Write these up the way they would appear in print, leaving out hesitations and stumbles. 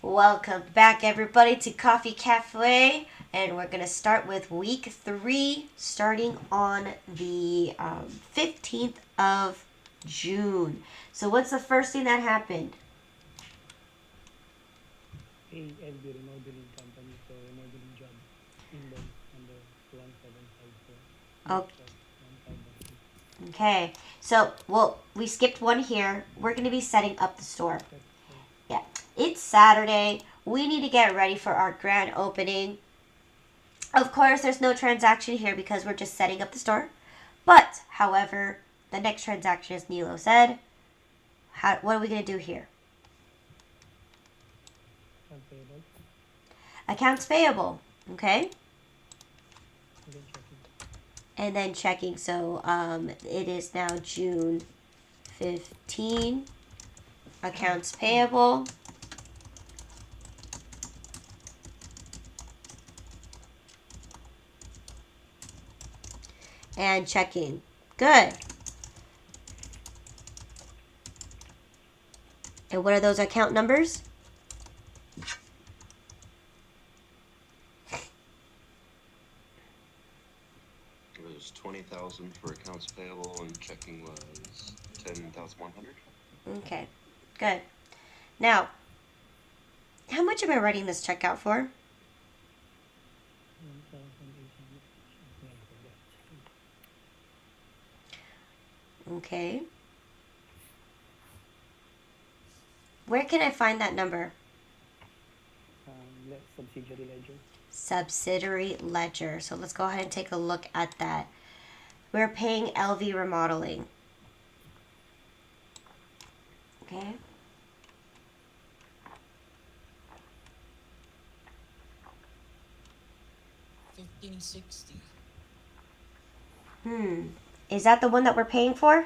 Welcome back, everybody, to Coffee Cafe, and we're going to start with week 3, starting on the 15th of June. So what's the first thing that happened? AFB remodeling company, so remodeling job inbound number 1754. Oh, Box of 1513. okay, so, we skipped one here. We're going to be setting up the store. That's right. Yeah, it's Saturday. We need to get ready for our grand opening. Of course, there's no transaction here because we're just setting up the store. But, however, the next transaction, as Nilo said, what are we going to do here? Unpayable. Accounts payable. Okay? And then checking. And then checking. So it is now June 15. Accounts payable. And checking. Good. And what are those account numbers? It was 20,000 for accounts payable and checking was 10,100. Okay. Good. Now, how much am I writing this check out for? 1800. Yeah, for that. Okay. Where can I find that number? Subsidiary ledger. Subsidiary ledger. So let's go ahead and take a look at that. We're paying LV Remodeling. Okay. $1560. Is that the one that we're paying for?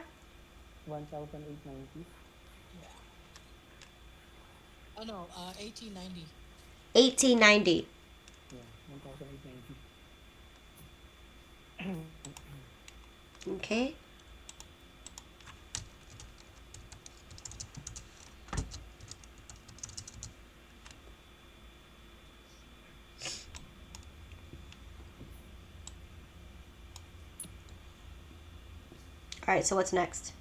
1890. Yeah. Oh no, 1890. 1890. Yeah, 1890. Okay. All right, so what's next?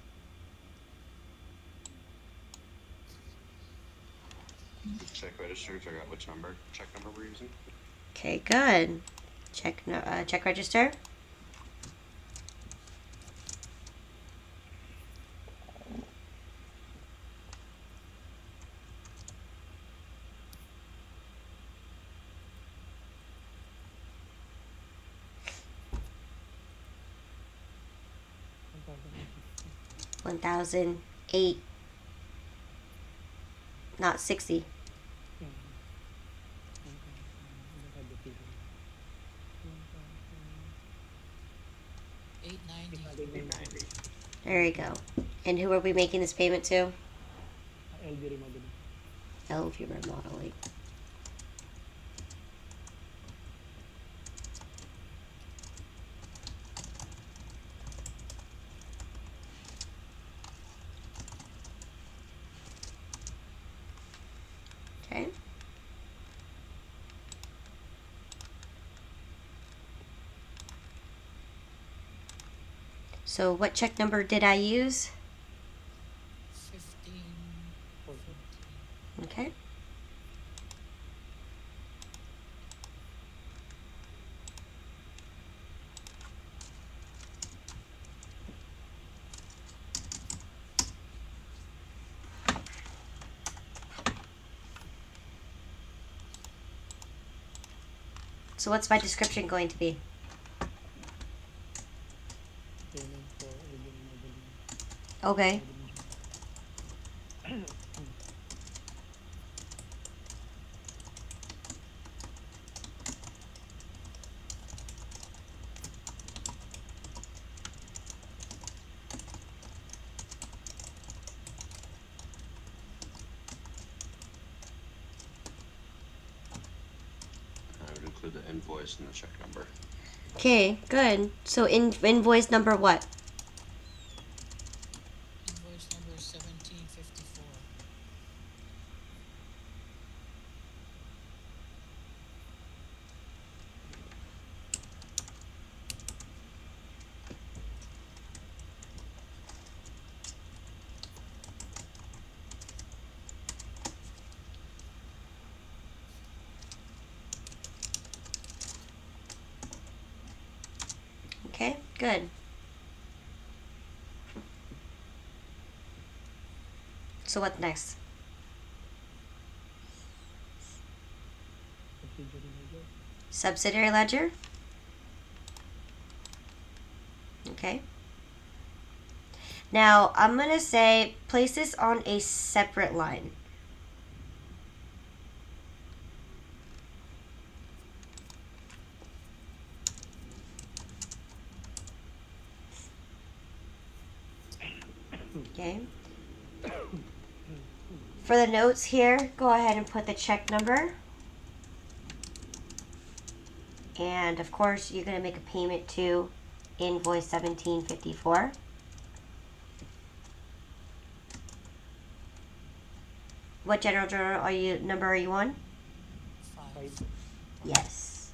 Check register, figure out which check number we're using. Okay, good. Check register. $1,080. 1008. Not 60. Yeah. 1000. I don't have the figure. 890. 1890. There you go. And who are we making this payment to? LB remodeling. LV Remodeling. Okay. So what check number did I use? 40. 1514. Okay. So what's my description going to be? Payment for LB remodeling. Okay. Remodeling job. I would include the invoice and the check number. Okay, good. So invoice number what? Invoice number 1754. Good. So what's next? Subsidiary ledger. Okay. Now, I'm going to say place this on a separate line. Okay. For the notes here, go ahead and put the check number. And of course, you're going to make a payment to invoice 1754. What general journal number are you on? 5. Yes.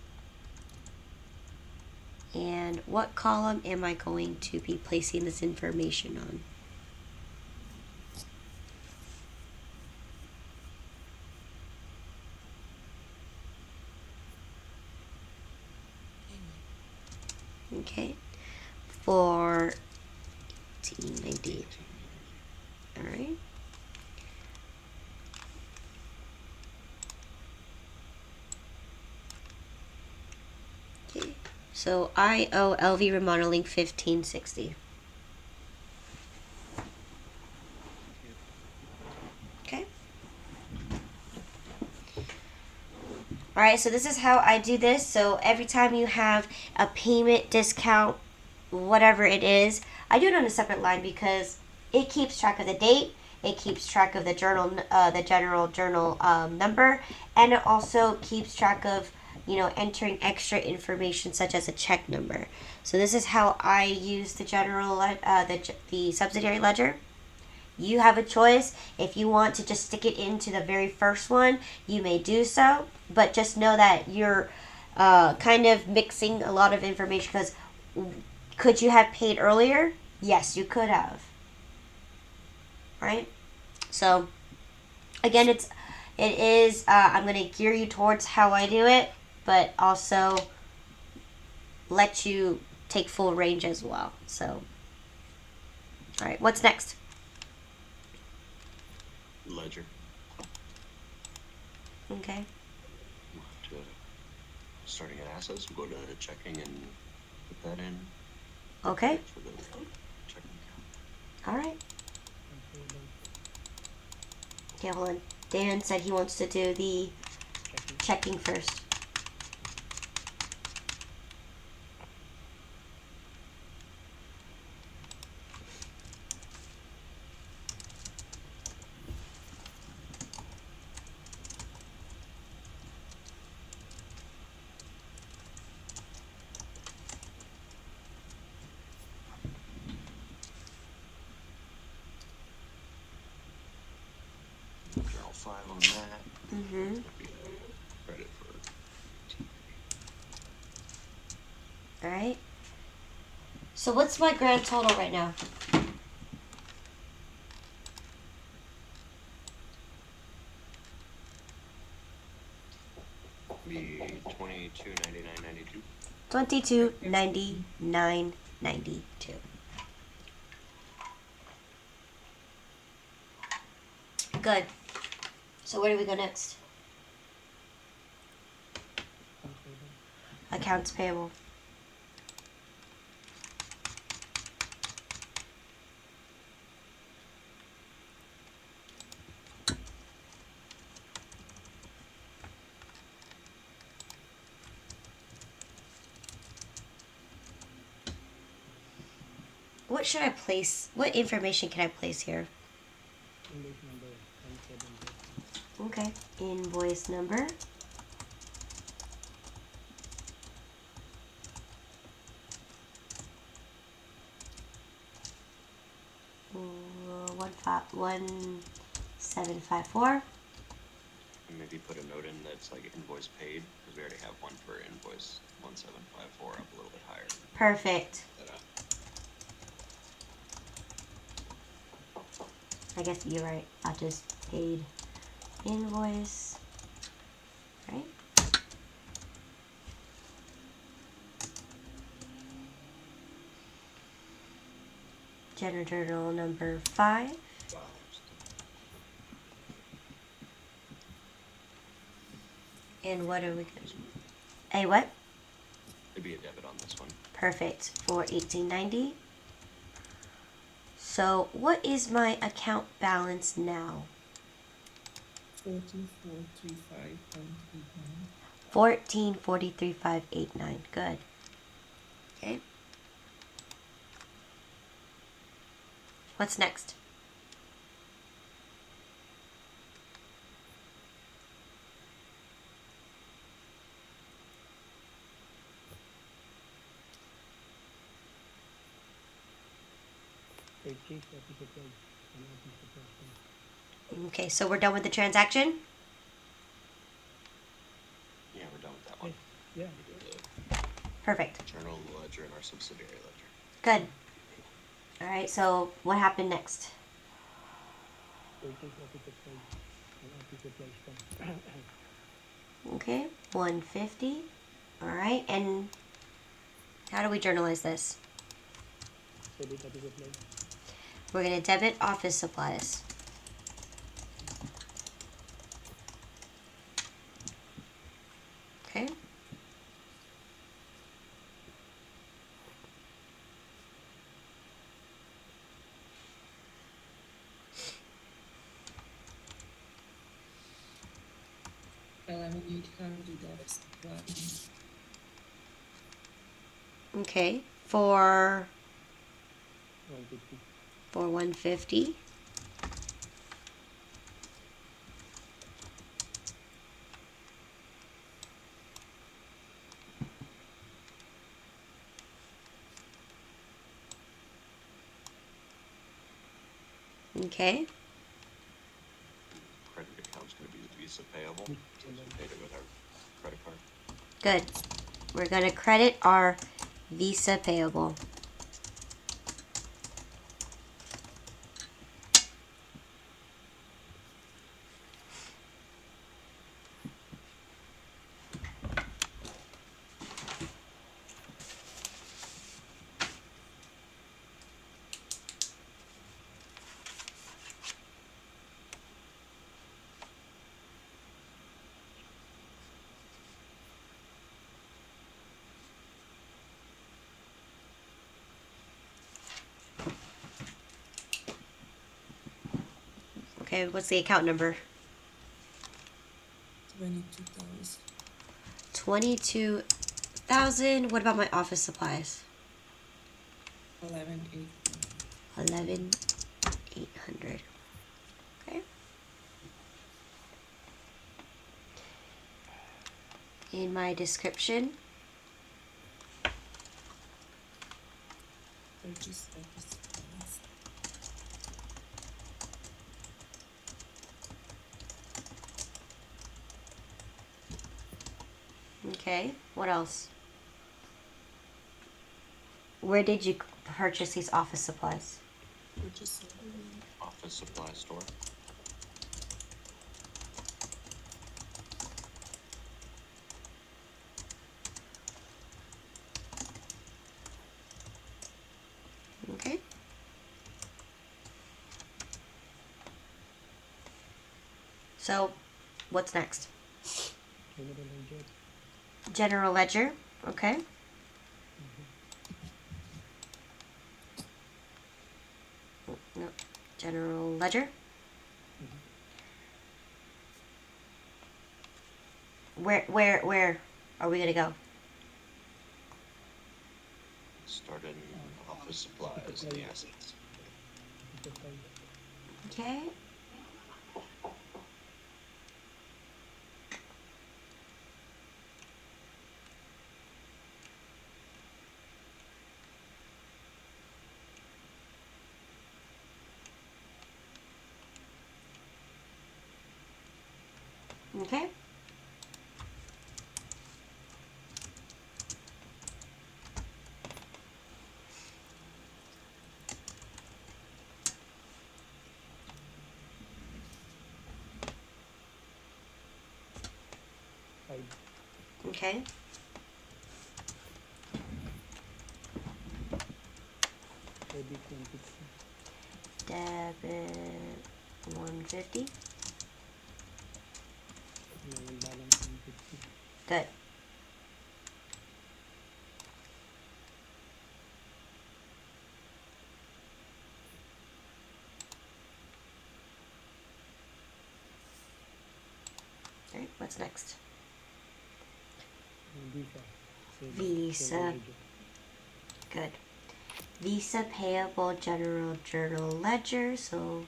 And what column am I going to be placing this information on? Payment. Okay. For 1890. All right. Okay. So I owe LV Remodeling 1560. Okay. All right, so this is how I do this. So every time you have a payment, discount, whatever it is, I do it on a separate line because it keeps track of the date, it keeps track of the journal, the general journal number, and it also keeps track of, you know, entering extra information such as a check number. So this is how I use the the subsidiary ledger. You have a choice. If you want to just stick it into the very first one, you may do so. But just know that you're kind of mixing a lot of information because could you have paid earlier? Yes, you could have. Right? So, again, it is, I'm going to gear you towards how I do it, but also let you take full range as well. So, all right, what's next? Ledger. Okay. We'll have to, starting at assets, we'll go to checking and put that in. Okay. For the checking account. All right. Okay, hold on. Dan said he wants to do the checking first. Draw 5 on that. Mm-hmm. Credit for All right. So what's my grand total right now? be 22.99.92. 22.99.92. Good. So where do we go next? Accounts payable. What should I place? What information can I place here? Okay. Invoice number. Uh, 1754. And maybe put a note in that's like invoice paid, because we already have one for invoice 1754 up a little bit higher. Perfect. I guess you're right. I just paid invoice. Right? Journal number 5. And what are we going to do? A what? It'd be a debit on this one. Perfect. For 1890. So what is my account balance now? 14435.89. 1443,589. Good. Okay. What's next? Okay, so we're done with the transaction? Yeah, we're done with that one. Yeah. We do Perfect. the journal ledger and our subsidiary ledger. Good. All right, so what happened next? Okay, 150. All right, and how do we journalize this? We're going to debit office supplies. Okay. $11,800 supplies. Okay, for 150. Okay. Credit account's going to be Visa payable, since we paid it with our credit card. Good. We're going to credit our Visa payable. Okay, what's the account number? 22,000. 22,000. What about my office supplies? 11,800. 11,800. Okay. In my description, Purchase office supplies. okay. What else? Where did you purchase these office supplies? Purchase Office supply store. Okay. So, what's next? General ledger. Okay. No. General ledger. Where are we gonna go? Start in office supplies and the assets. Okay. Okay. Okay. Debit 150. Debit 150. Level balance 150. Good. All right, what's next? Visa. Visa. ledger. Good. Visa payable general journal ledger. So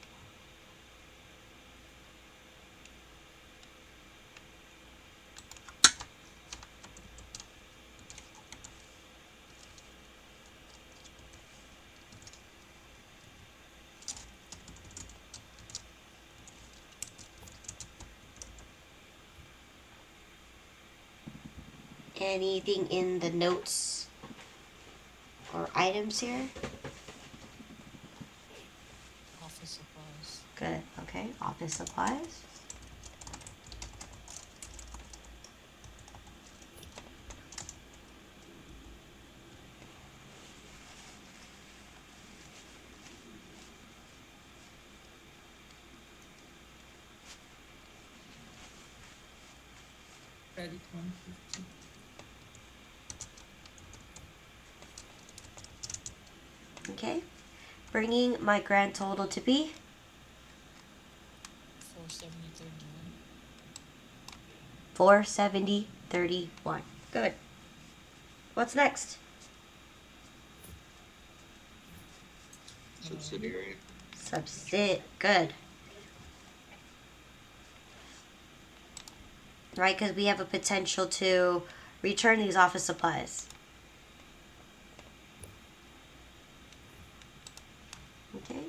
anything in the notes or items here? Office supplies. Good. Okay. Office supplies. Credit 150. Okay. Bringing my grand total to be 470.31. 470.31. Good. What's next? Subsidiary. Good. Right, because we have a potential to return these office supplies. Okay.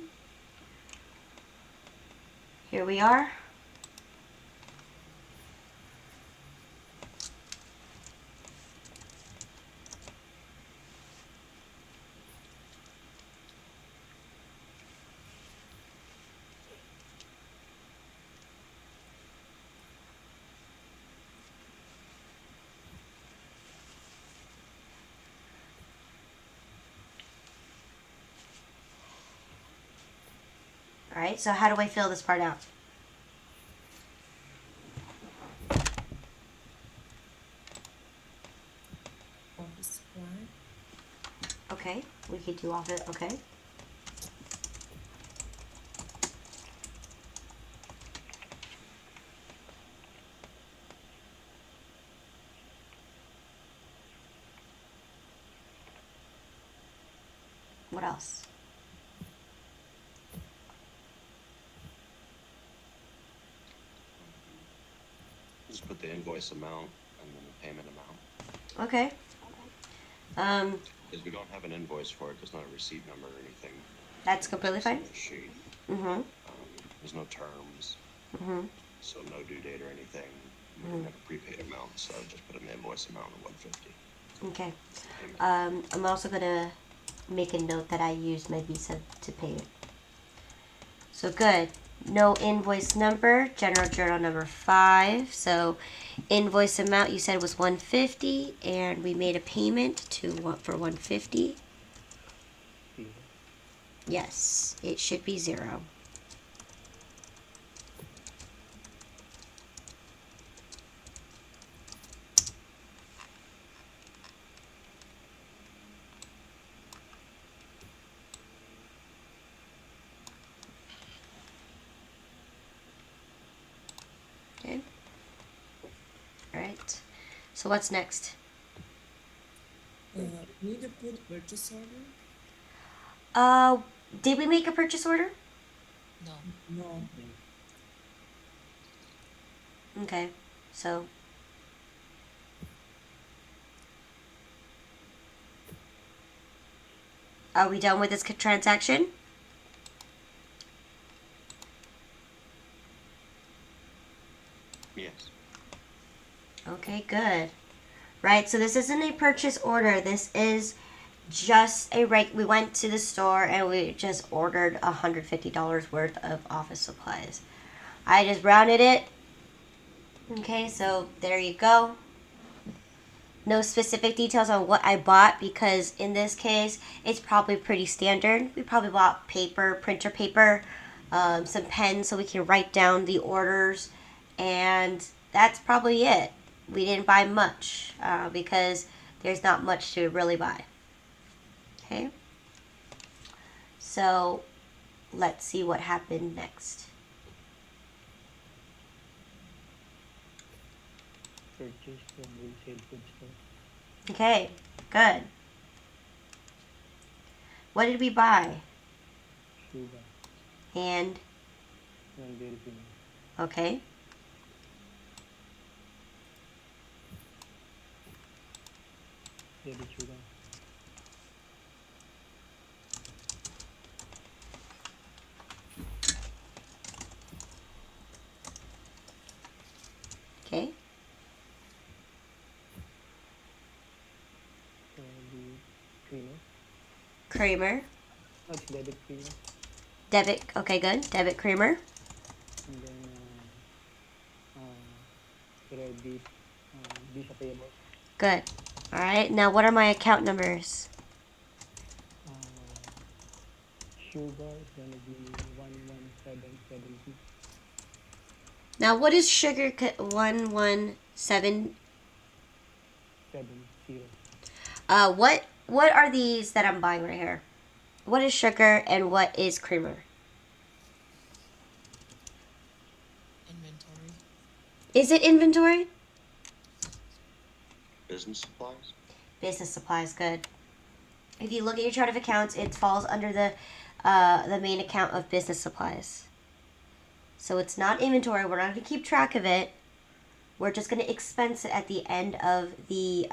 Here we are. All right, so how do I fill this part out? Office supply. Okay, we could do office. Okay. What else? Just put the invoice amount and then the payment amount. Okay. Because we don't have an invoice for it, there's not a receipt number or anything. That's completely fine. It's a sheet. Mm-hmm. There's no terms, Mm-hmm. so no due date or anything. We don't have a prepaid amount, so just put an invoice amount of 150. Okay. Payment. I'm also gonna make a note that I used my Visa to pay it. So good. No invoice number. General journal number 5. So invoice amount you said was 150, and we made a payment to what for 150? Zero. Yes, it should be 0. Okay. All right. So what's next? Need to put purchase order? Uh, did we make a purchase order? No. No. Okay. So are we done with this transaction? Yes. Okay, good. Right, so this isn't a purchase order. This is just we went to the store and we just ordered $150 worth of office supplies. I just rounded it. Okay, so there you go. No specific details on what I bought because in this case, it's probably pretty standard. We probably bought paper, printer paper, some pens so we can write down the orders, and that's probably it. We didn't buy much because there's not much to really buy. Okay? So let's see what happened next. Purchase from wholesale food store. Okay, good. What did we buy? Sugar. And, And dairy cream. okay. Dairy sugar. Okay. The creamer. Creamer. That's debit creamer. Debit, okay, good. Debit creamer. And then credit Visa payable. Good. All right, now what are my account numbers? Sugar is gonna be 11770. Now, what is sugar 117? 70. What are these that I'm buying right here? What is sugar and what is creamer? Inventory. Is it inventory? Business supplies? Business supplies, good. If you look at your chart of accounts, it falls under the main account of business supplies. So it's not inventory. We're not going to keep track of it. We're just going to expense it at the end of the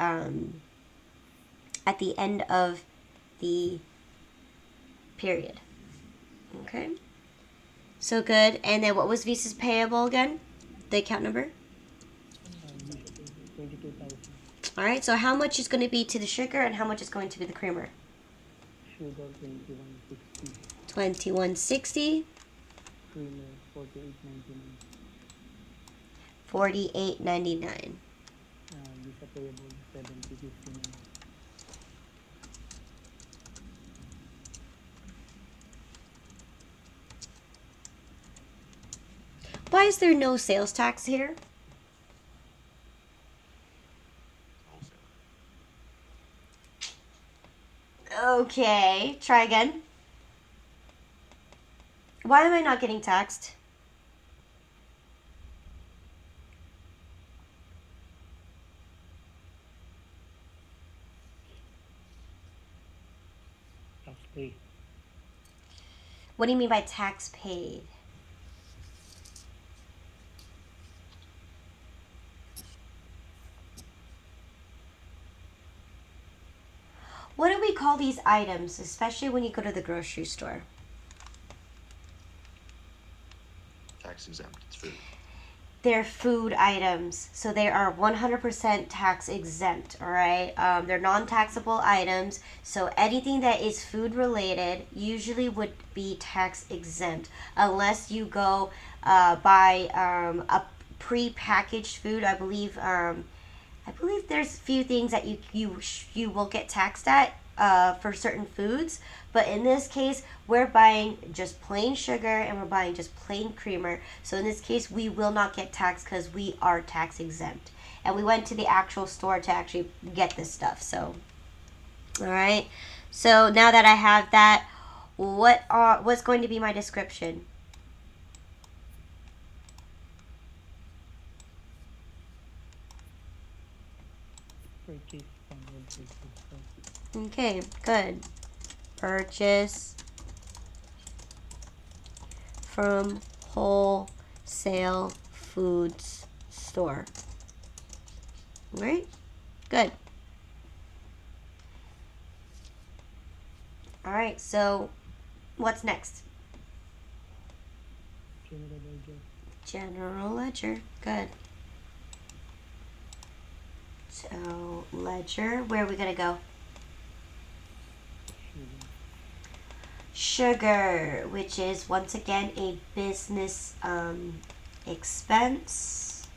period. Okay. So good. And then what was Visa's payable again? The account number? 22,000. All right. So how much is going to be to the sugar and how much is going to be the creamer? Sugar 2160. 2160. Creamer 48.99. 48.99. Visa payable 70.59. Why is there no sales tax here? Okay, try again. Why am I not getting taxed? Tax free. What do you mean by tax paid? What do we call these items, especially when you go to the grocery store? Tax exempt. It's food. They're food items, so they are 100% tax exempt, all right? They're non-taxable items, so anything that is food related usually would be tax exempt unless you go buy a pre-packaged food. I believe there's a few things that you will get taxed at for certain foods, but in this case we're buying just plain sugar and we're buying just plain creamer, so in this case we will not get taxed because we are tax exempt, and we went to the actual store to actually get this stuff. So all right, so now that I have that, what's going to be my description? Purchase from wholesale food store. Okay, good. Purchase from wholesale foods store. Right? Good. All right, so what's next? General ledger. General ledger. Good. So, ledger, where are we going to go? Sugar. Sugar, which is once again a business expense.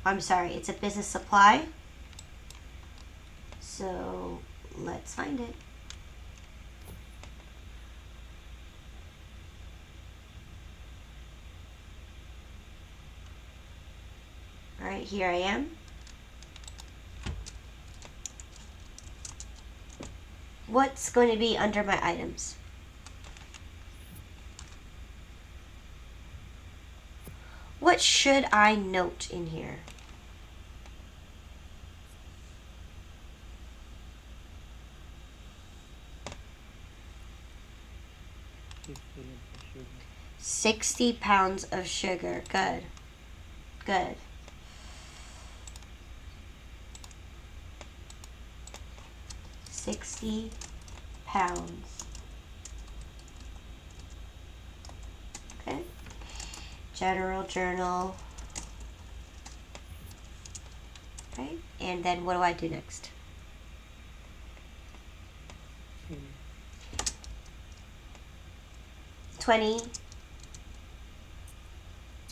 I'm sorry, it's a business supply. So let's find it. All right, here I am. What's going to be under my items? What should I note in here? $6 for sugar. 60 pounds of sugar. Good. Good. £60. Okay. General journal. Right? And then what do I do next? Hmm. 20,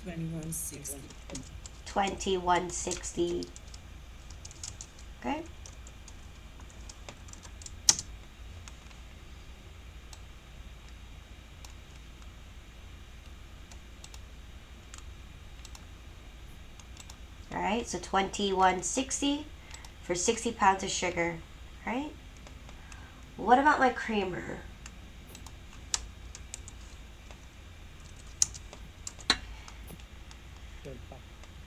2160. 2160. Okay. All right, so 2160 for 60 pounds of sugar. Right? What about my creamer? $12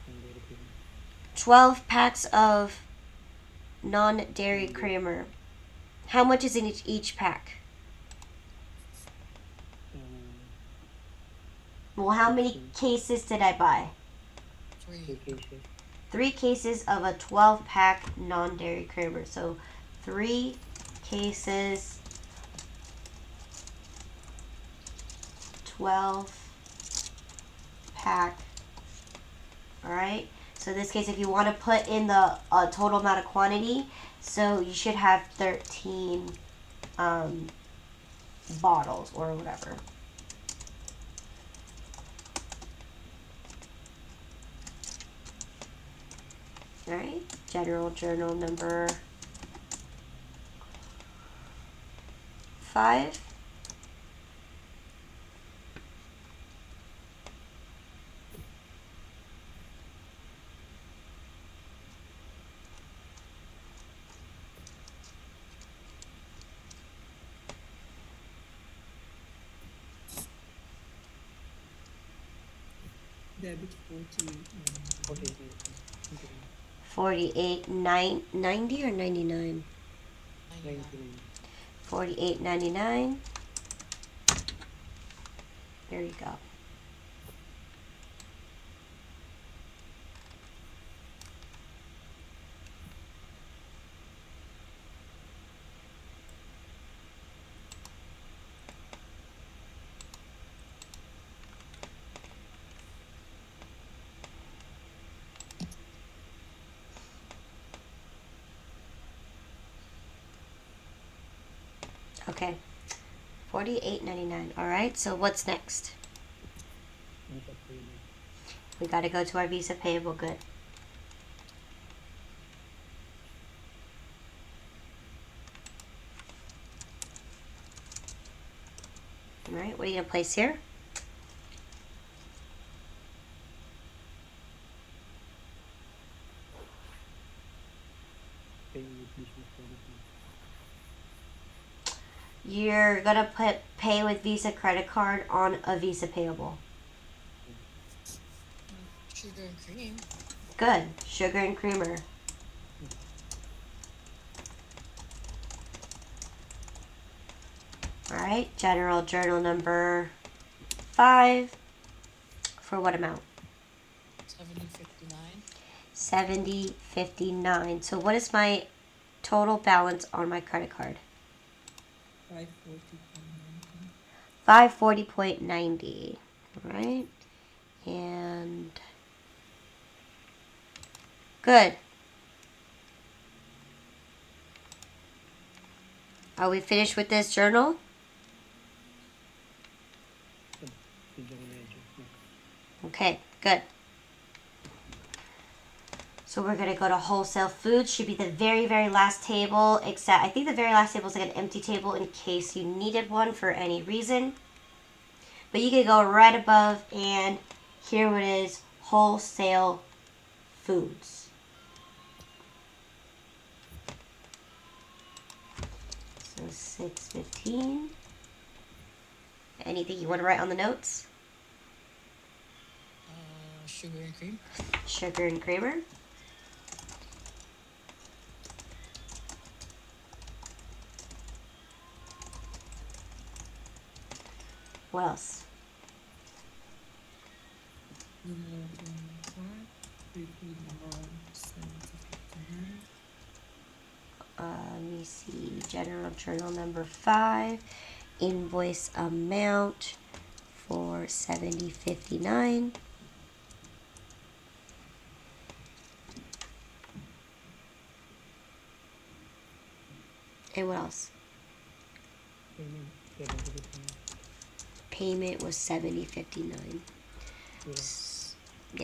and dairy cream. 12 packs of non-dairy creamer. How much is in each pack? Well, how many 16. cases did I buy? 3 3. cases. 3 cases of a 12-pack non-dairy creamer. So 3 cases, 12-pack. All right. So in this case, if you want to put in the total amount of quantity, so you should have 13 bottles or whatever. All right. General journal number 5. Debit 40. 48. 90 or 99? 99. 48.99. There you go. Okay. 48.99. All right. So what's next? Visa payable. We got to go to our Visa payable good. All right. What are you going to place here? Paying with business credit card. You're going to put pay with Visa credit card on a Visa payable. Sugar and cream. Good. Sugar and creamer. All right. General journal number 5. For what amount? 70.59. 70.59. So what is my total balance on my credit card? 540.90. 540.90. All right. And good. Are we finished with this journal? The general ledger. Okay, good. So we're going to go to wholesale foods. Should be the very, very last table, except I think the very last table is like an empty table in case you needed one for any reason. But you can go right above, and here it is, wholesale foods. So 615. Anything you want to write on the notes? Sugar and cream. Sugar and creamer. What else? Let me see. General journal number 5. Invoice amount for 7059. And what else? Payment was 7059. Yes,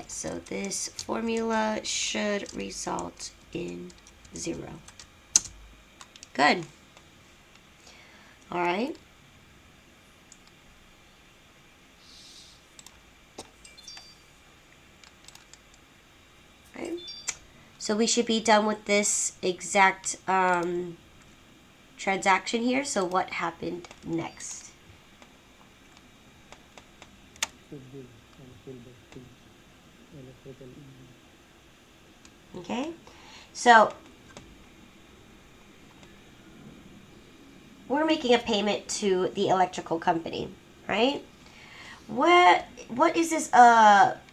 so this formula should result in 0. Good. All right. So we should be done with this exact transaction here. So what happened next? Okay, so we're making a payment to the electrical company, right? What is this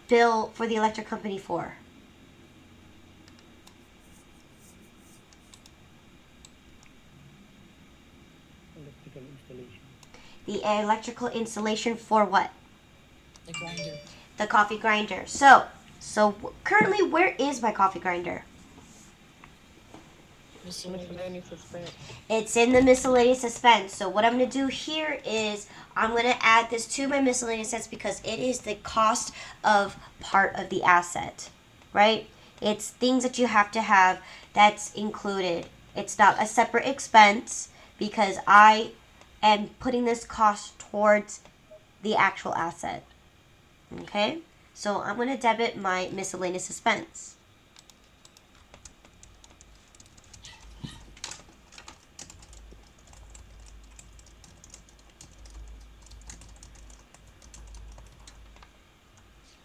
bill for the electric company for? Electrical installation. The electrical installation for what? The grinder. The coffee grinder. So currently, where is my coffee grinder? Miscellaneous expense. It's in the miscellaneous expense. So what I'm going to do here is I'm going to add this to my miscellaneous expense because it is the cost of part of the asset, right? It's things that you have to have that's included. It's not a separate expense because I am putting this cost towards the actual asset. Okay? So I'm going to debit my miscellaneous expense.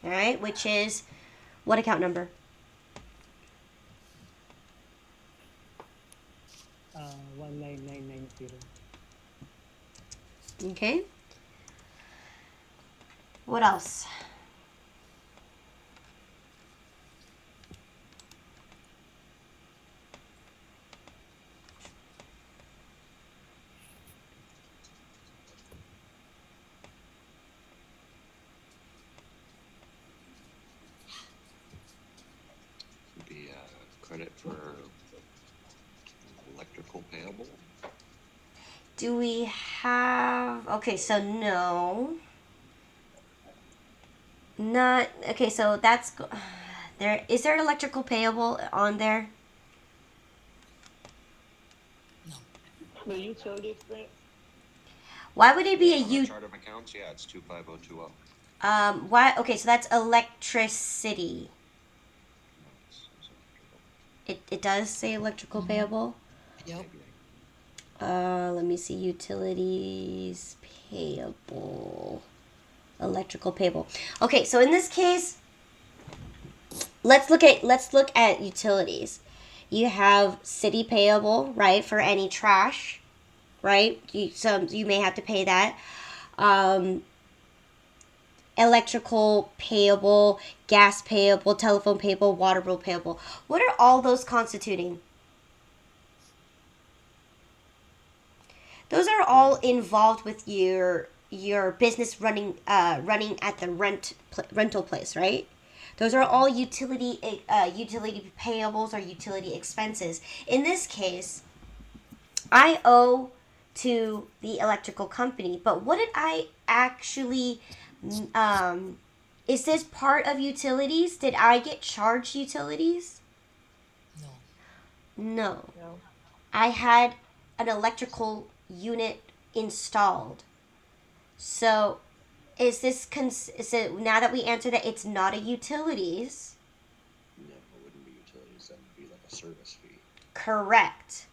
All right, which is what account number? 19990. Okay. What else? Be credit for electrical payable. Do we have... Okay, so no. Not... Okay, so that's... There is there electrical payable on there? No. The utility expense. Why would it be a On the U... chart of accounts, yeah, it's 25020. Why... Okay, so that's electricity. It does say electrical payable? Yep. Let me see. Utilities payable. Electrical payable. Okay, so in this case, let's look at utilities. You have city payable, right, for any trash, right? You may have to pay that. Electrical payable, gas payable, telephone payable, water bill payable. What are all those constituting? Those are all involved with your business running at the rental place, right? Those are all utility payables or utility expenses. In this case, I owe to the electrical company, but what did I actually is this part of utilities? Did I get charged utilities? No. No. I had an electrical unit installed. So, is it now that we answered that it's not a utilities? No, it wouldn't be utilities. That would be like a service fee. Correct.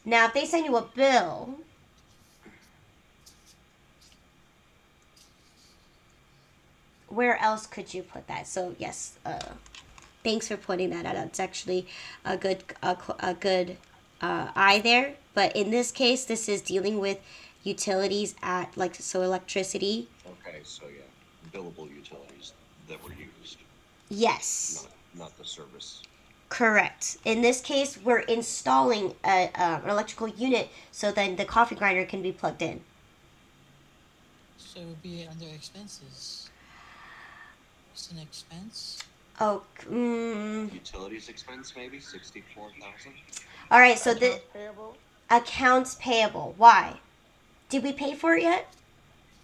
Now, if they send you a bill, where else could you put that? So, yes, thanks for pointing that out. That's actually a good eye there. But in this case, this is dealing with utilities at like so electricity. Okay, so yeah, billable utilities that were used, Yes, not the service. correct. In this case, we're installing an electrical unit so then the coffee grinder can be plugged in. So it would be under expenses. It's an expense. Oh, Utilities expense maybe 64,000. all right. So the Accounts payable? accounts payable. Why? Did we pay for it yet?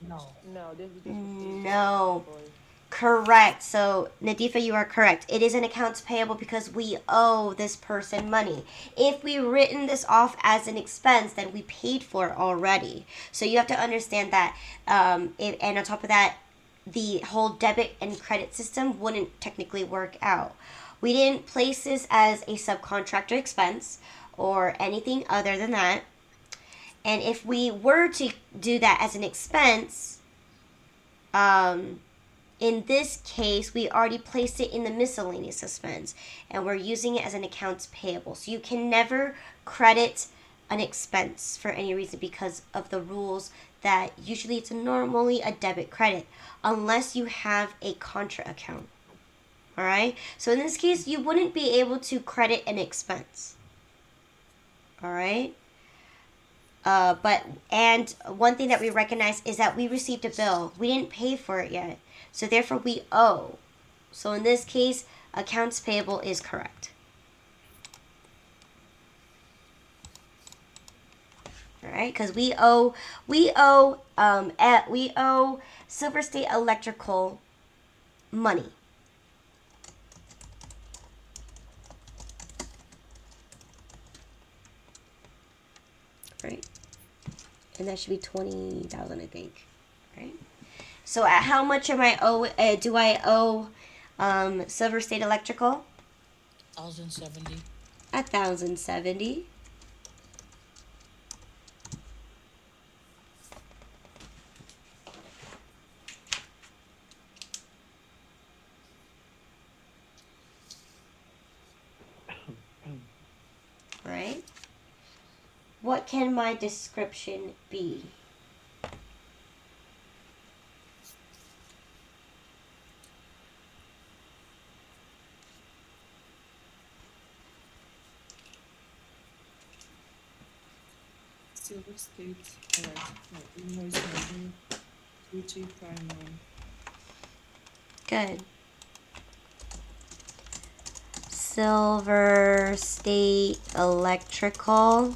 No. No, this is just received No. invoice. Correct. So, Nadifa, you are correct. It is an accounts payable because we owe this person money. If we written this off as an expense, then we paid for it already. So you have to understand that. And on top of that, the whole debit and credit system wouldn't technically work out. We didn't place this as a subcontractor expense or anything other than that. And if we were to do that as an expense, in this case, we already placed it in the miscellaneous expense and we're using it as an accounts payable. So you can never credit an expense for any reason because of the rules that usually it's normally a debit credit unless you have a contra account. All right? So in this case, you wouldn't be able to credit an expense. All right? And one thing that we recognize is that we received a bill. We didn't pay for it yet. So therefore we owe. So in this case, accounts payable is correct. All right, because we owe Silver State Electrical money. Right, and that should be 20,000, I think. Right. So at how much do I owe Silver State Electrical? 1,070. 1,070. Right? What can my description be? Silver State Electrical invoice number 2251. Good. Silver State Electrical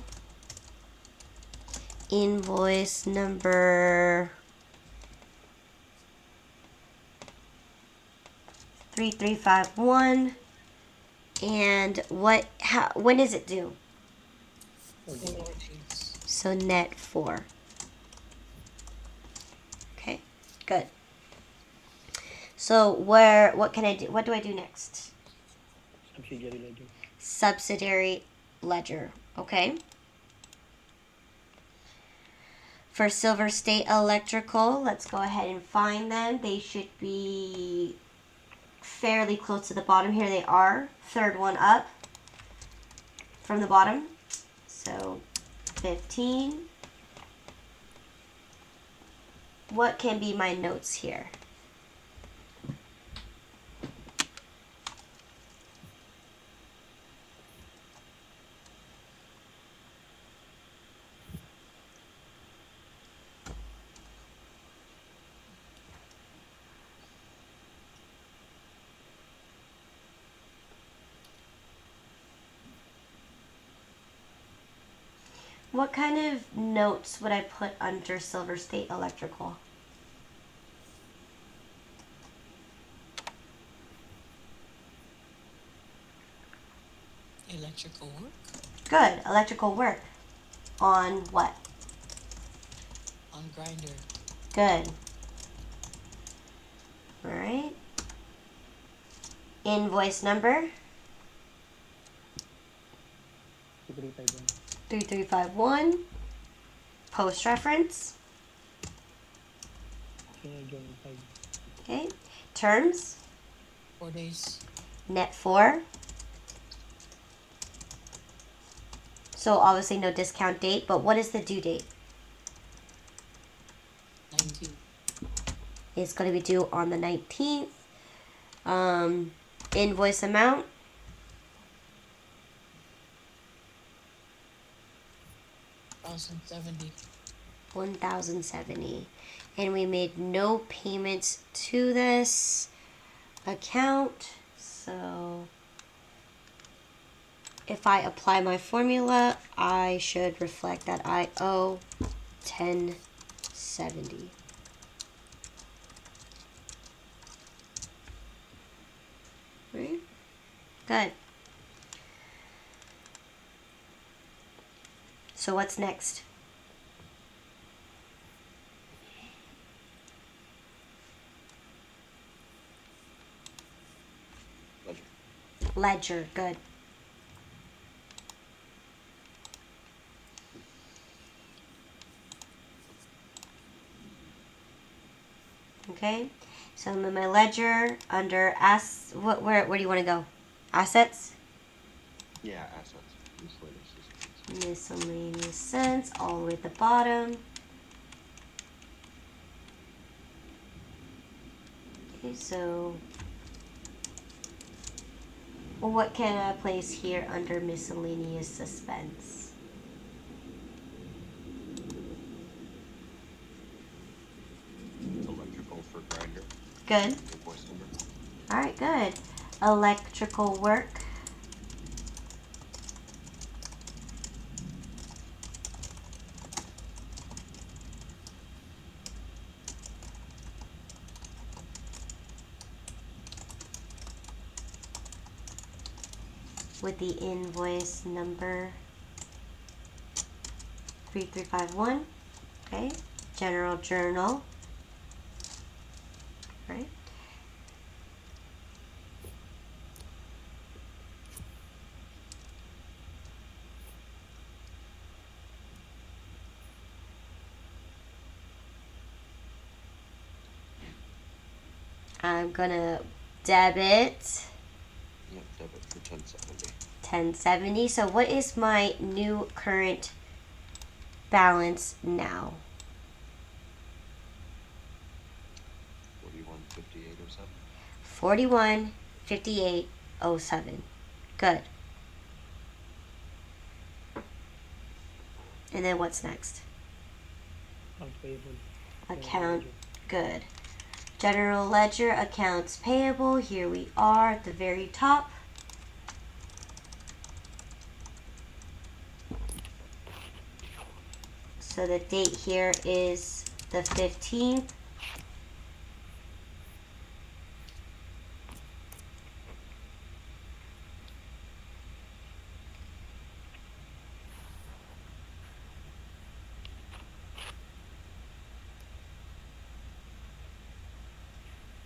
invoice number 3351. And when is it due? 48 days. So net 4. Okay, good. So what can I do? What do I do next? Subsidiary ledger. Subsidiary ledger. Okay. For Silver State Electrical, let's go ahead and find them. They should be fairly close to the bottom. Here they are. Third one up from the bottom. So 15. What can be my notes here? What kind of notes would I put under Silver State Electrical? Electrical work Good. Electrical work. On what? on grinder. Good. All right. Invoice number 2351. 3351. Post reference. Senior Junior 5. Okay. Terms. 4 days. Net 4. So obviously no discount date, but what is the due date? 19. It's going to be due on the 19th. Invoice amount 1,070. 1,070. And we made no payments to this account. So if I apply my formula, I should reflect that I owe 1070. Right? Good. So what's next? Ledger. Ledger. Good. Okay, so I'm in my ledger under where do you want to go? Assets? Yeah, assets. Miscellaneous systems. Miscellaneous cents, all the way at the bottom. Okay, so what can I place here under miscellaneous suspense? Electrical for grinder. Good. Invoice number. All right, good. Electrical work. With the invoice number 3351. Okay. General journal. Right. I'm gonna debit Yep, debit for 1070. 1070. So what is my new current balance now? 415807. 415807. Good. And then what's next? Accounts payable. Account. Good. General ledger, accounts payable. Here we are at the very top. So the date here is the 15th.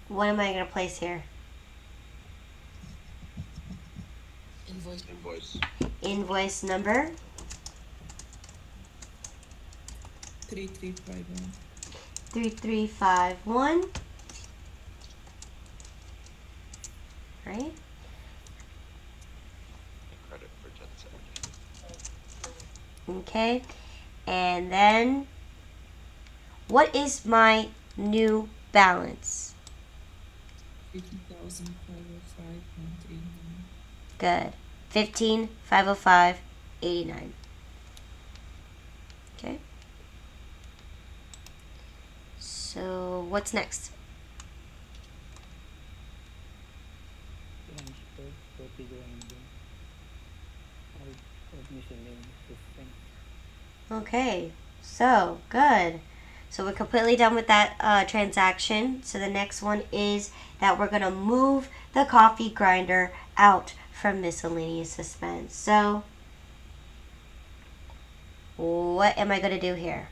What am I going to place here? Invoice. Invoice. Invoice number 3351. 3351. Right? Credit for 1070. Okay. And then what is my new balance? 50,505.89. Good. 15,505.89. Okay. So what's next? Transfer 40 grinding. All of miscellaneous suspense. Okay. So good. So we're completely done with that transaction. So the next one is that we're going to move the coffee grinder out from miscellaneous suspense. So what am I going to do here?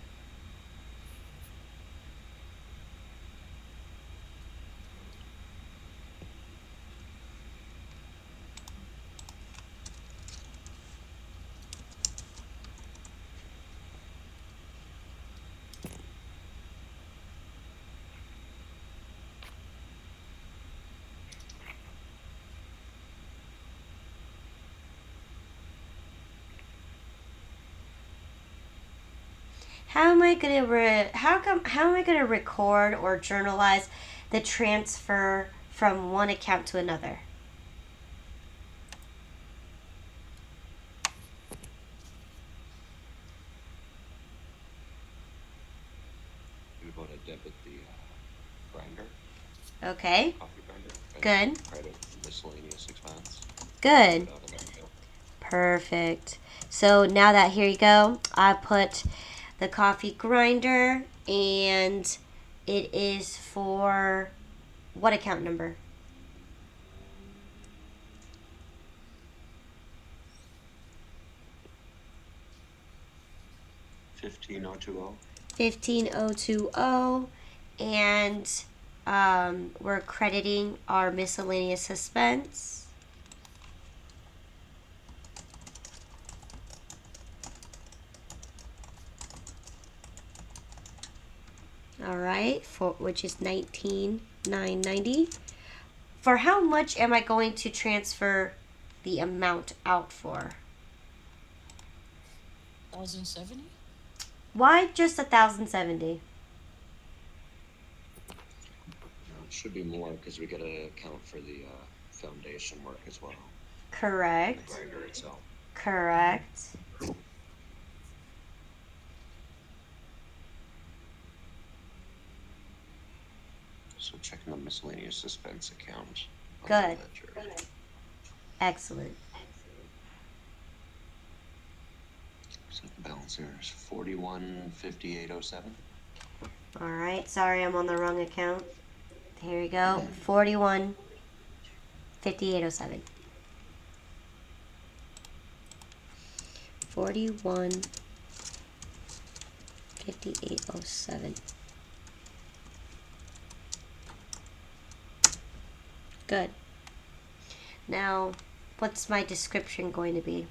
How am I gonna how am I gonna record or journalize the transfer from one account to another? You would want to debit the grinder, Okay, coffee grinder, and good, credit miscellaneous expense. good, Put out of that account. perfect. So now that here you go, I put the coffee grinder, and it is for what account number? 15020. 15020, and we're crediting our miscellaneous suspense. All right, for which is 19,990. For how much am I going to transfer the amount out for? 1,070? Why just 1,070? It should be more because we got to account for the foundation work as well. The Correct. grinder itself. Correct. So checking the miscellaneous suspense account. On Good. The ledger. Excellent. So the balance here is 415807. All right. Sorry, I'm on the wrong account. Here you go. 415807. 415807. Good. Now, what's my description going to be?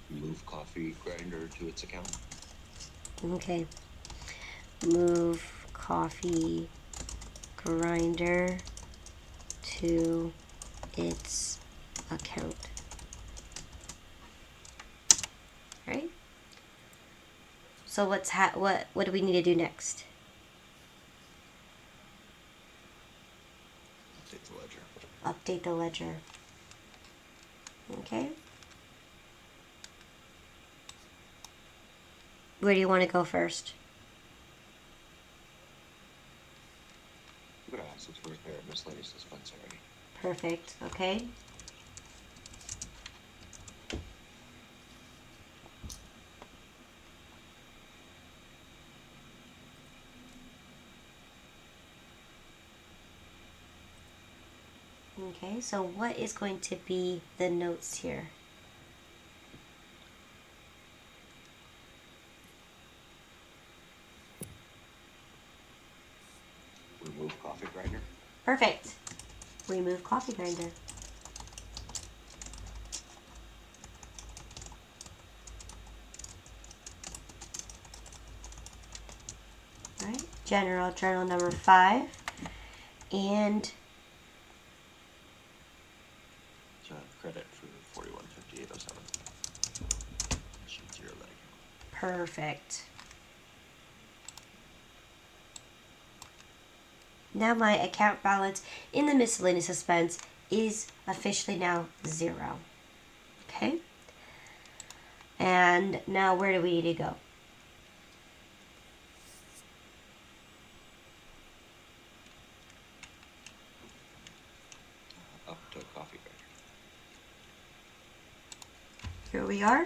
Move coffee grinder to its account. Okay. Move coffee grinder to its account. Right? So what do we need to do next? Update the ledger. Update the ledger. Okay. Where do you want to go first? Good since we're there at miscellaneous suspense already. Perfect. Okay. Okay, so what is going to be the notes here? Remove coffee grinder. Perfect. Remove coffee grinder. All right. General journal number 5. And So credit for 415807. Should zero that account. perfect. Now my account balance in the miscellaneous suspense is officially now 0. Okay? And now where do we need to go? Up to coffee grinder. Here we are.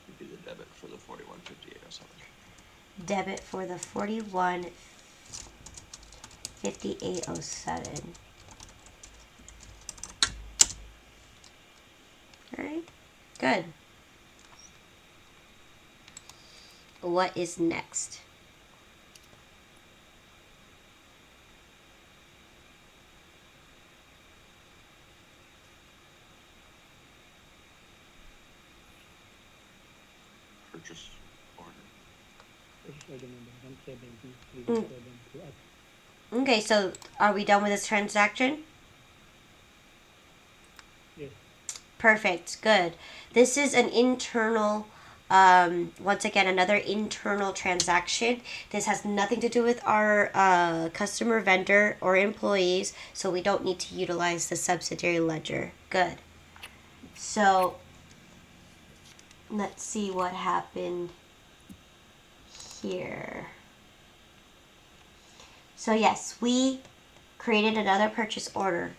Would be the debit for the 415807. Debit for the 415807. All right. Good. What is next? Purchase order. Purchase order number 170 to Acct. Okay, so are we done with this transaction? Yes. Perfect. Good. This is an internal, once again, another internal transaction. This has nothing to do with our customer, vendor, or employees, so we don't need to utilize the subsidiary ledger. Good. So, let's see what happened here. So yes, we created another purchase order.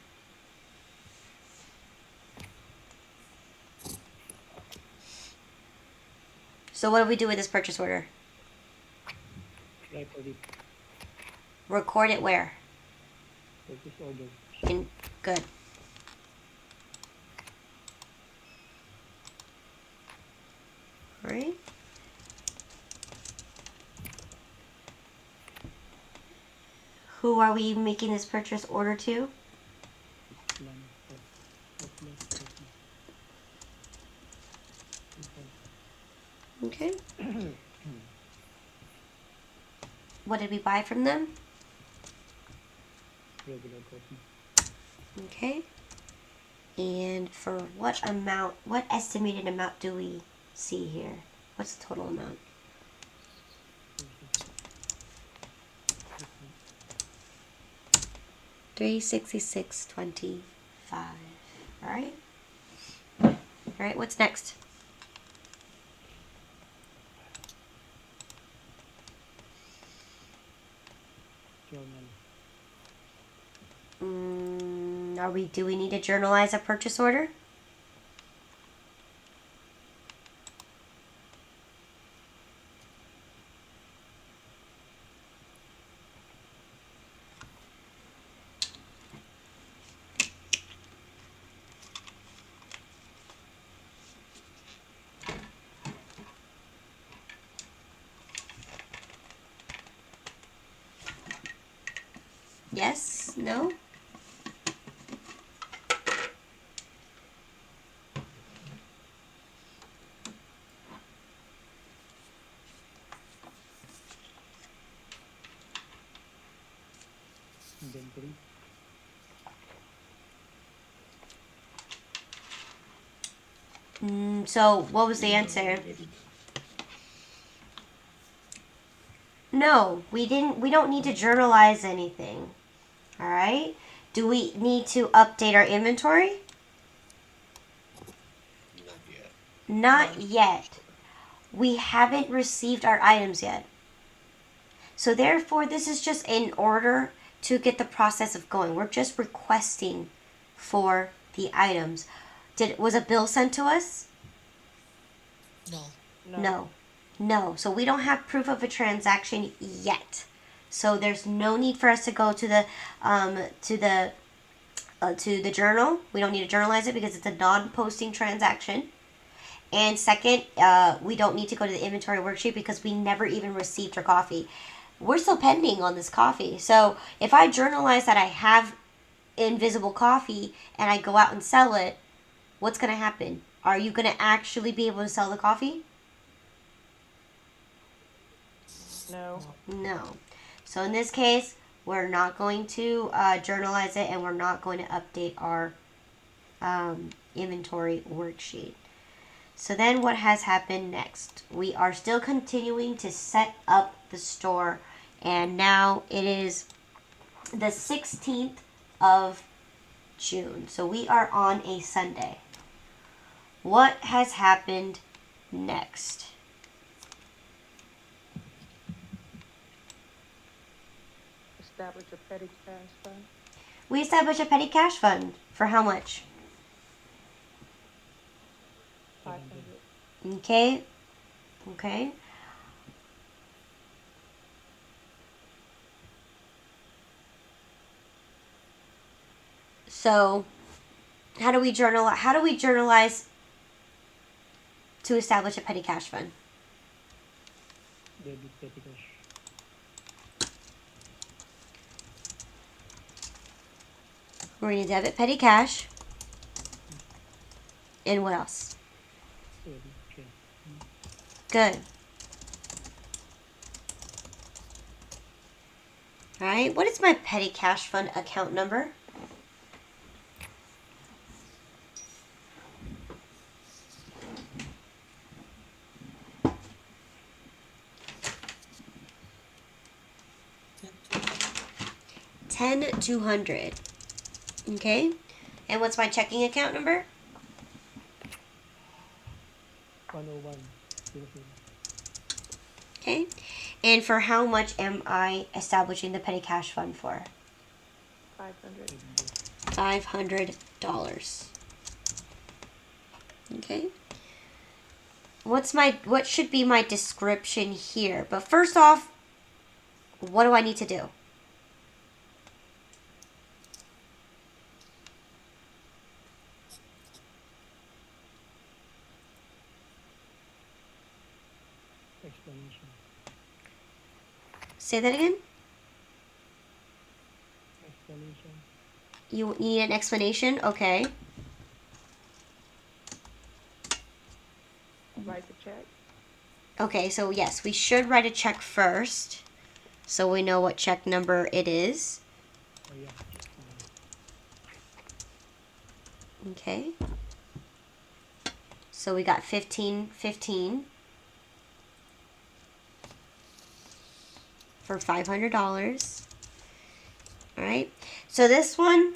So what do we do with this purchase order? Record it. Record it where? Purchase order. In good. All right. Who are we making this purchase order to? Line of left. Okay. What did we buy from them? Regular coffee. Okay. And for what amount, what estimated amount do we see here? What's the total amount? $366.25. All right. All right. What's next? Journal. Do we need to journalize a purchase order? Yes? No? Inventory. So what was the answer? No, we didn't. We don't need to journalize anything. All right. Do we need to update our inventory? Not yet. Not yet. We haven't received our items yet. So therefore, this is just in order to get the process of going. We're just requesting for the items. Was a bill sent to us? No. No. So we don't have proof of a transaction yet. So there's no need for us to go to the journal. We don't need to journalize it because it's a non-posting transaction. And second, we don't need to go to the inventory worksheet because we never even received our coffee. We're still pending on this coffee. So if I journalize that I have invisible coffee and I go out and sell it, what's going to happen? Are you going to actually be able to sell the coffee? No. No. So in this case, we're not going to journalize it and we're not going to update our inventory worksheet. So then what has happened next? We are still continuing to set up the store, and now it is the 16th of June. So we are on a Sunday. What has happened next? Establish a petty cash fund. We established a petty cash fund. For how much? 500. Okay. Okay. So, how do we journalize to establish a petty cash fund? Debit petty cash. We're going to debit petty cash. And what else? Debit check. Good. All right. What is my petty cash fund account number? Ten to 10-200. Okay. And what's my checking account number? 101. 00. Okay. And for how much am I establishing the petty cash fund for? 500. $500. Okay. What should be my description here? But first off, what do I need to do? Explanation. Say that again? Explanation. You need an explanation? Okay. Write the check. Okay, so yes, we should write a check first so we know what check number it is. Oh yeah. Okay. So we got 1515 for $500. All right. So this one,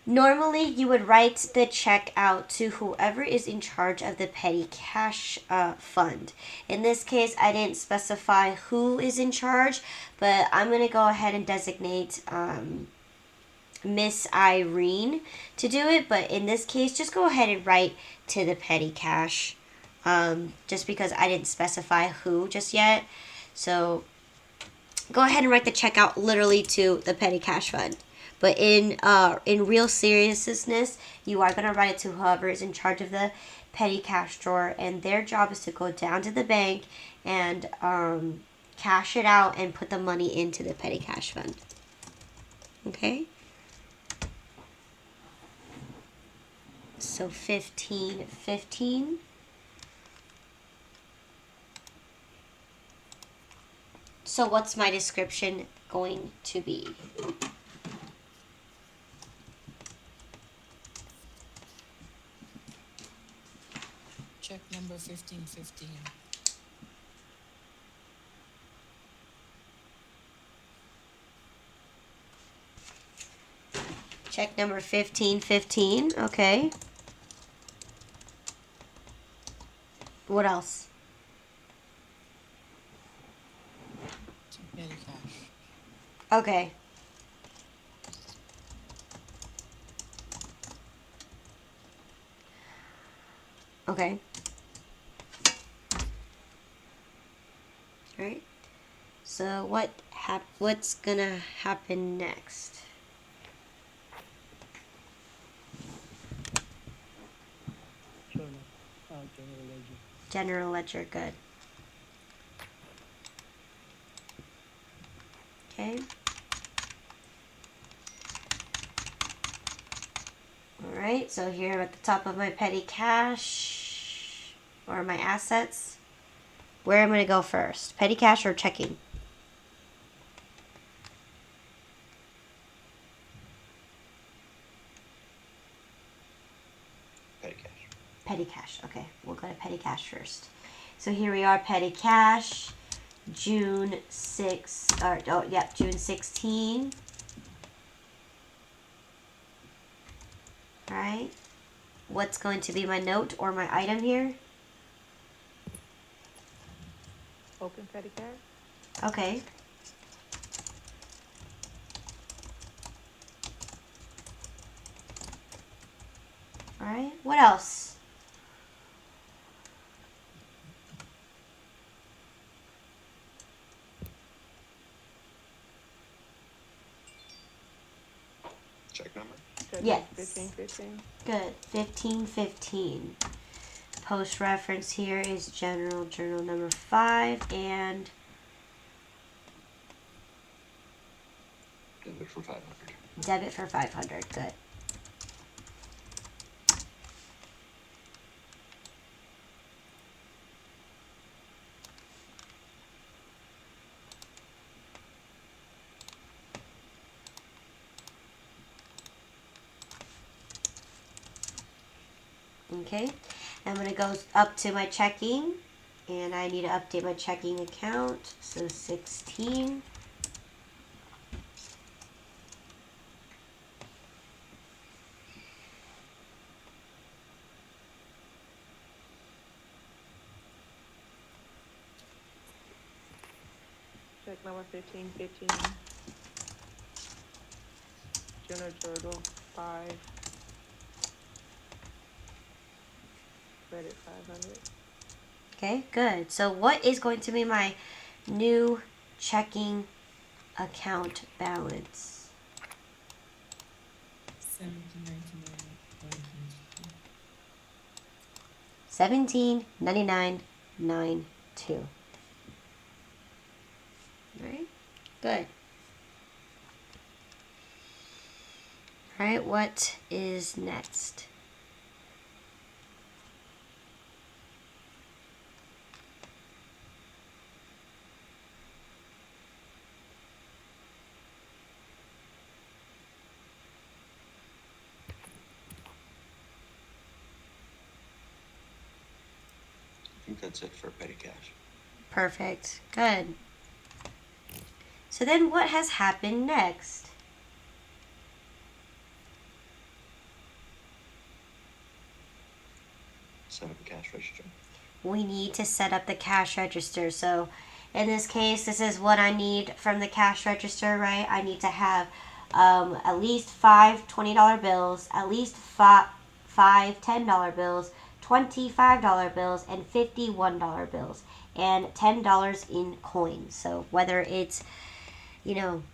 normally you would write the check out to whoever is in charge of the petty cash fund. In this case, I didn't specify who is in charge, but I'm going to go ahead and designate Miss Irene to do it. But in this case, just go ahead and write to the petty cash, just because I didn't specify who just yet. So go ahead and write the check out literally to the petty cash fund. But in real seriousness, you are going to write it to whoever is in charge of the petty cash drawer, and their job is to go down to the bank and cash it out and put the money into the petty cash fund. Okay? So 1515. So what's my description going to be? Check number 1515. Check number 1515. Okay. What else? To petty cash. Okay. Okay. All right. So what's gonna happen next? Journal. General ledger. General ledger, good. Okay. All right. So here at the top of my petty cash or my assets, where am I gonna go first? Petty cash or checking? Petty cash. Petty cash. Okay, we'll go to petty cash first. So here we are, petty cash, June 6, or, oh, yep, June 16. All right. What's going to be my note or my item here? Open petty cash. Okay. All right. What else? Check number. Check Yes. 1515. Good. 1515. Post reference here is general journal number 5 and Debit for 500. debit for 500. Good. Okay, I'm going to go up to my checking, and I need to update my checking account. So 16. Check number 1515. General journal 5. Credit 500. Okay, good. So what is going to be my new checking account balance? 1799.92. All right, good. All right, what is next? I think that's it for petty cash. Perfect. Good. So then what has happened next? Set up a cash register. We need to set up the cash register. So in this case, this is what I need from the cash register, right? I need to have at least 5 $20 bills, at least five $10 bills, $25 bills, and $51 bills, and $10 in coins. So whether it's, you know,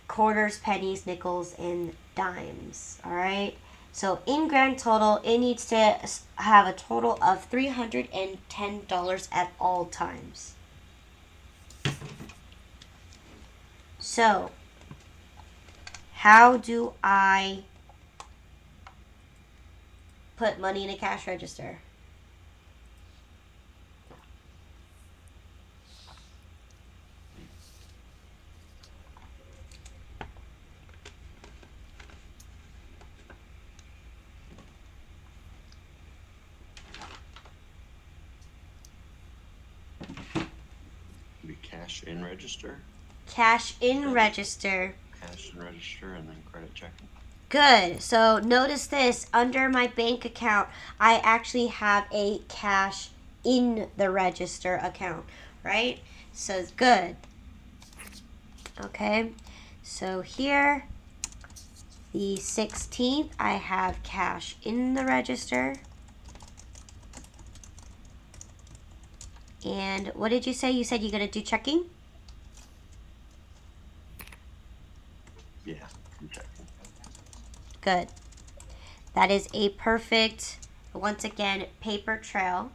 quarters, pennies, nickels, and dimes, all right? So in grand total, it needs to have a total of $310 at all times. So how do I put money in a cash register? Be cash in register. Cash in register. Cash in register and then credit checking. Good. So notice this, under my bank account, I actually have a cash in the register account, right? So it's good. Okay. So here, the 16th, I have cash in the register. And what did you say? You said you're going to do checking? Yeah, I'm checking. Good. That is a perfect, once again, paper trail.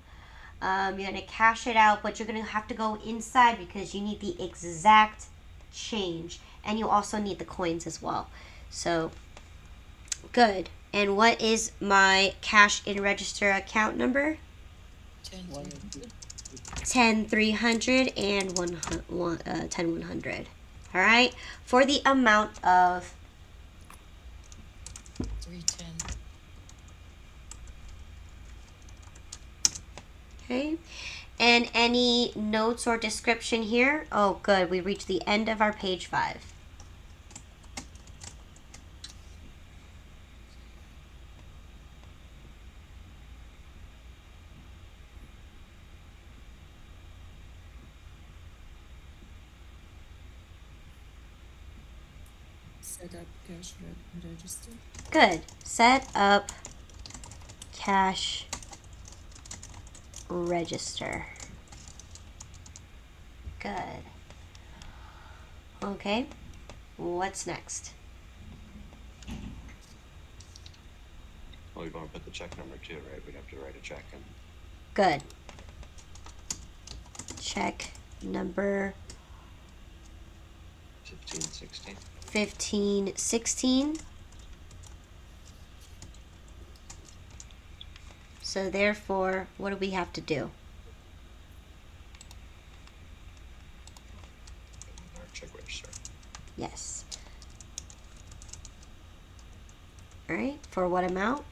You're going to cash it out, but you're going to have to go inside because you need the exact change. And you also need the coins as well. So, good. And what is my cash in register account number? 10,300 and 10,100. All right. For the amount of 310. Okay. And any notes or description here? Oh, good. We reached the end of our page 5. Set up cash register. Good. Set up cash register. Good. Okay. What's next? Well, we want to put the check number too, right? We'd have to write a check and Good. Check number 1516. 1516. So therefore, what do we have to do? Our check register. Yes. All right. For what amount?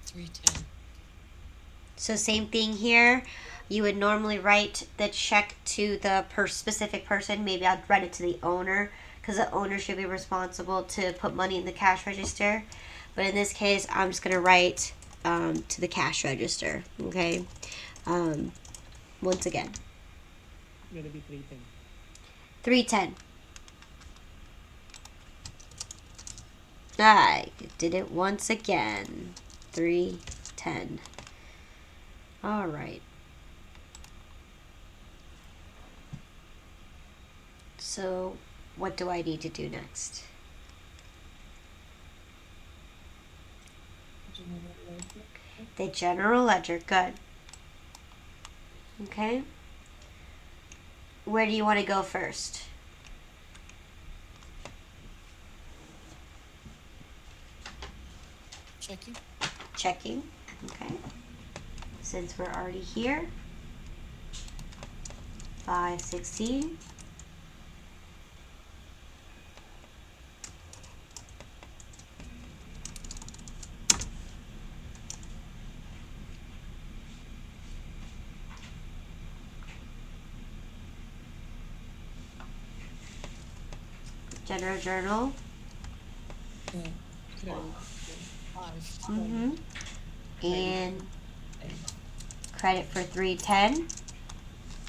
310. So same thing here. You would normally write the check to the specific person. Maybe I'd write it to the owner because the owner should be responsible to put money in the cash register. But in this case, I'm just going to write to the cash register. Okay. Once again. Gonna be 310. 310. I did it once again. 310. All right. So, what do I need to do next? General ledger. The general ledger. Good. Okay. Where do you want to go first? Checking. Checking. Okay. Since we're already here. 516. General journal. Credit. 5. Mm-hmm. And credit for 310.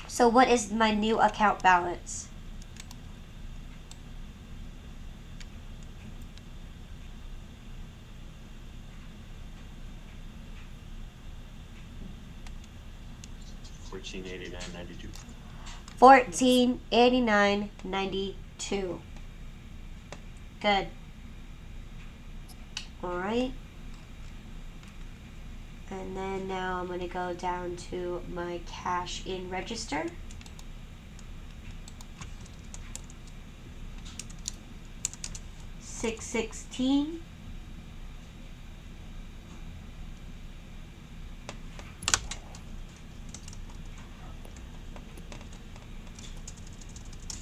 So what is my new account balance? $1489.92. 1489.92. Good. All right. And then now I'm going to go down to my cash in register. $616.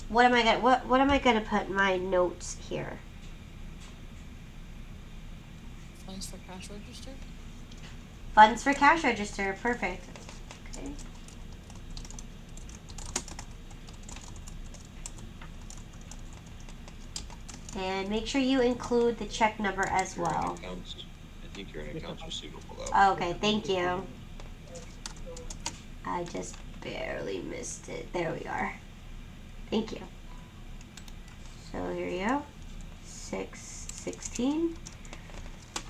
What am I gonna put in my notes here? Funds for cash register. Funds for cash register. Perfect. Okay. And make sure you include the check number as You're in well. accounts. I think you're in accounts receivable though. Oh, okay, thank you. I just barely missed it. There we are. Thank you. So here you go. 616.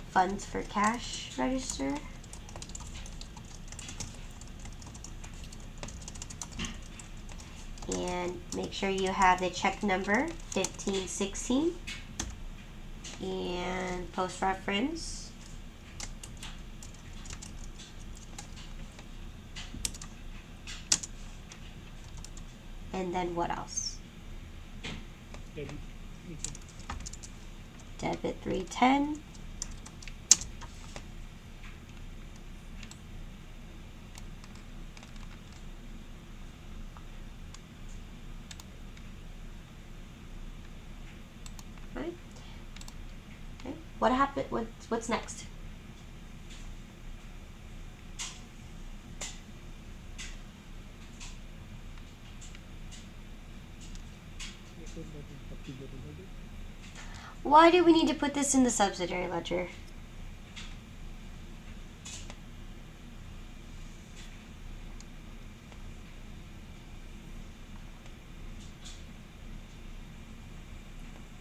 Funds for cash register. And make sure you have the check number 1516 and post reference. And then what else? Debit 310. Debit 310. Right. Okay. What happened? What's next? that in subsidiary ledger. Why do we need to put this in the subsidiary ledger?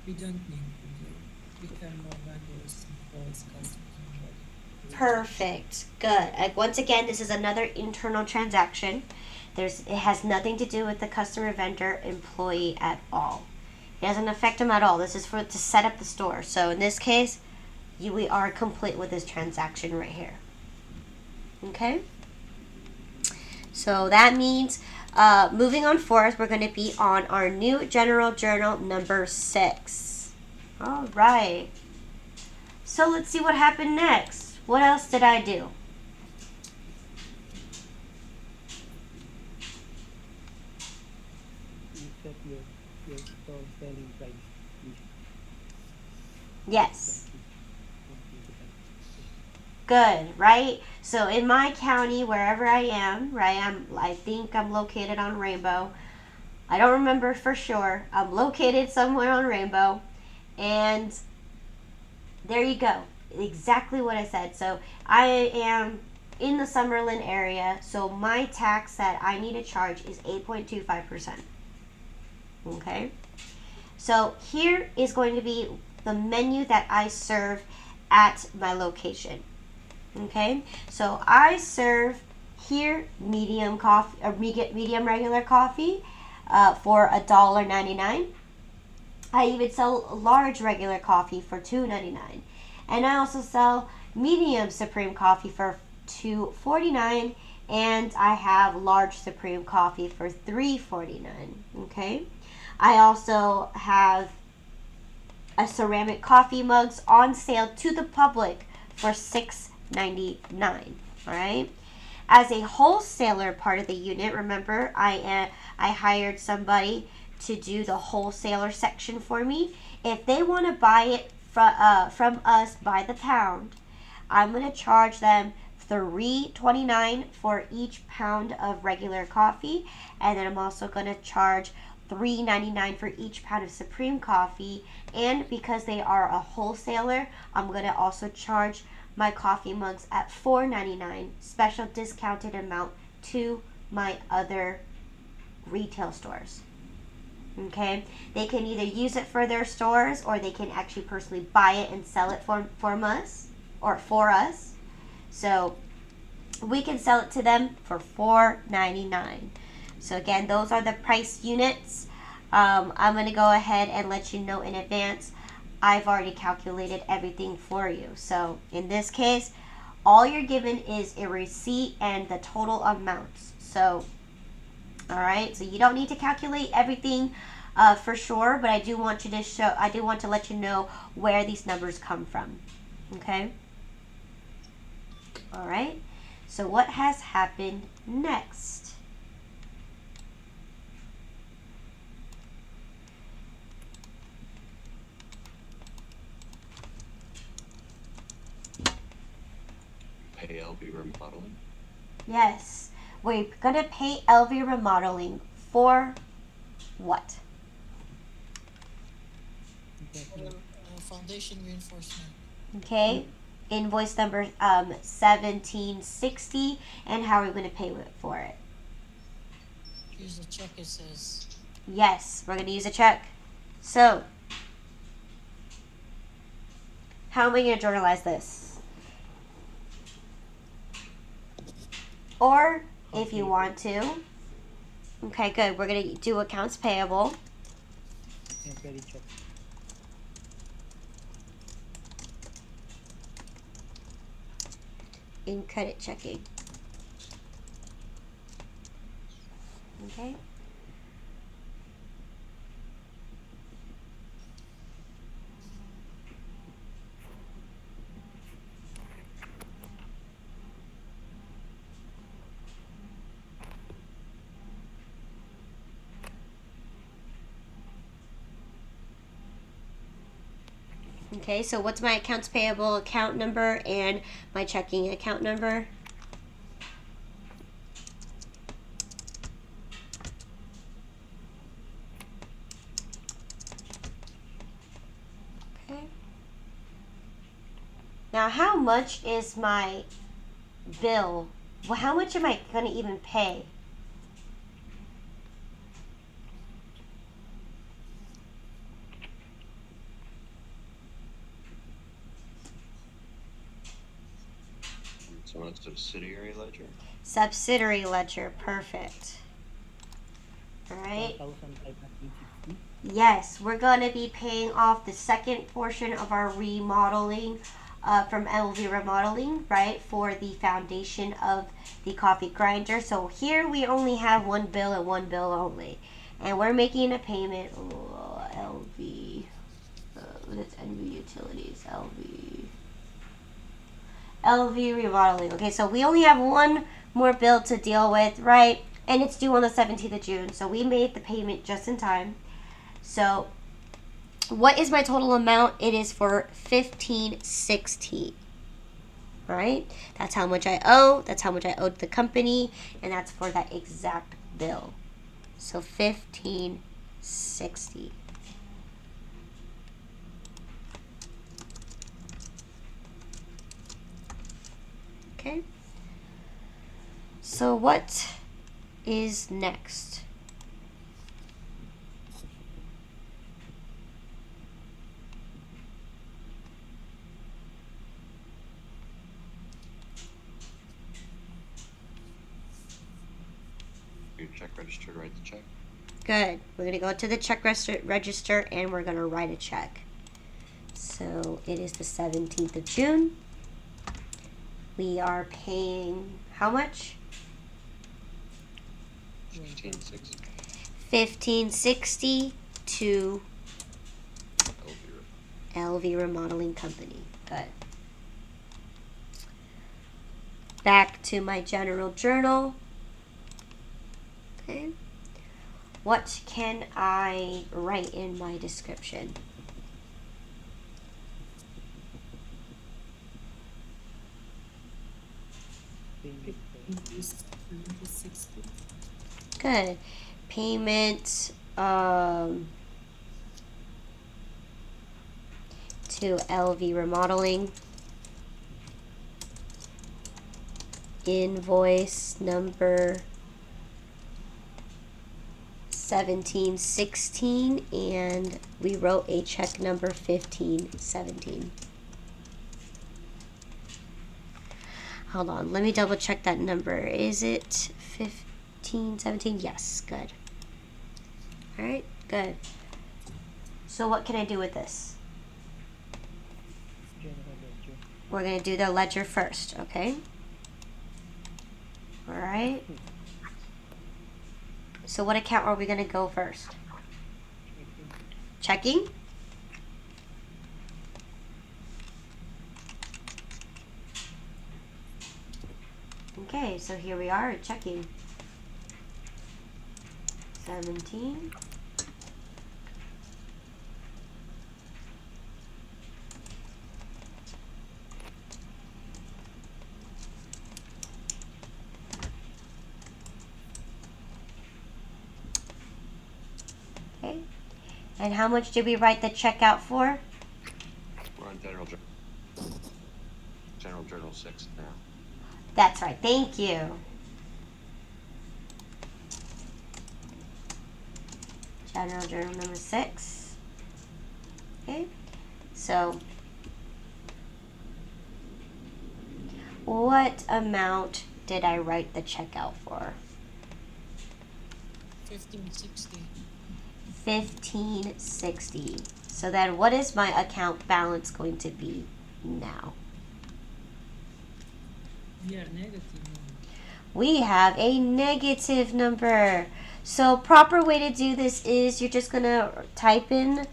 We don't need to. We have more vendors, employees, customers, and Perfect. Good. Like, once again, this is another internal transaction. It has nothing to do with the customer, vendor, employee at all. It doesn't affect them at all. This is to set up the store. So in this case, we are complete with this transaction right here. Okay? So that means moving on forth, we're going to be on our new general journal number 6. All right. So let's see what happened next. What else did I do? You set your store selling price, please. Yes. Good, right? So in my county, wherever I am, right, I think I'm located on Rainbow. I don't remember for sure. I'm located somewhere on Rainbow. And there you go. Exactly what I said. So I am in the Summerlin area. So my tax that I need to charge is 8.25%. Okay? So here is going to be the menu that I serve at my location. Okay, so I serve here medium coffee or medium regular coffee for $1.99. I even sell large regular coffee for $2.99, and I also sell medium supreme coffee for $2.49, and I have large supreme coffee for $3.49. Okay, I also have a ceramic coffee mugs on sale to the public for $6.99. All right. As a wholesaler part of the unit, remember I hired somebody to do the wholesaler section for me. If they want to buy it from us by the pound, I'm going to charge them $3.29 for each pound of regular coffee, and then I'm also going to charge $3.99 for each pound of supreme coffee. And because they are a wholesaler, I'm going to also charge my coffee mugs at $4.99, special discounted amount to my other retail stores. Okay, they can either use it for their stores, or they can actually personally buy it and sell it for us. So we can sell it to them for $4.99. So again, those are the price units. I'm going to go ahead and let you know in advance. I've already calculated everything for you. So in this case, all you're given is a receipt and the total amounts. So, all right. So you don't need to calculate everything for sure, but I do want to let you know where these numbers come from. Okay. All right. So what has happened next? Pay LV remodeling. Yes, we're gonna pay LV remodeling for what? Exactly. foundation reinforcement. Okay, invoice number 1760, and how are we gonna pay for it? Use the check, it says. Yes, we're gonna use a check. So, how am I gonna journalize this? Or if you want to, okay, good. We're gonna do accounts payable. And credit check. In credit checking. Okay. Okay, so what's my accounts payable account number and my checking account number? Now, how much is my bill? Well, how much am I going to even pay? So it's subsidiary ledger. Subsidiary ledger, perfect. All right. 1,560. Yes, we're going to be paying off the second portion of our remodeling from LV Remodeling, right, for the foundation of the coffee grinder. So here we only have one bill and one bill only. And we're making a payment. Oh, LV. That's NV Utilities. LV Remodeling. Okay, so we only have one more bill to deal with, right? And it's due on the 17th of June. So we made the payment just in time. So what is my total amount? It is for $1,560. Right? That's how much I owe. That's how much I owed the company. And that's for that exact bill. So $1,560. Okay. So what is next? Your check register to write the check. Good. We're going to go to the check register and we're going to write a check. So it is the 17th of June. We are paying how much? $1,560. $1,560 to LV. LV Remodeling Company. Good. Back to my general journal. Okay. What can I write in my description? Invoice 7060. Good. Payment to LV Remodeling. Invoice number 1716, and we wrote a check number 1517. Hold on, let me double check that number. Is it 1517? Yes, good. All right, good. So what can I do with this? General ledger. We're going to do the ledger first, okay? All right. So what account are we going to go first? Checking? Okay, so here we are, checking. 17. Okay. And how much did we write the check out for? We're on General Journal 6 now. That's right. Thank you. General Journal number 6. Okay. So, what amount did I write the check out for? 1560. 1560. So then what is my account balance going to be now? Yeah, negative number. We have a negative number. So proper way to do this is you're just gonna type in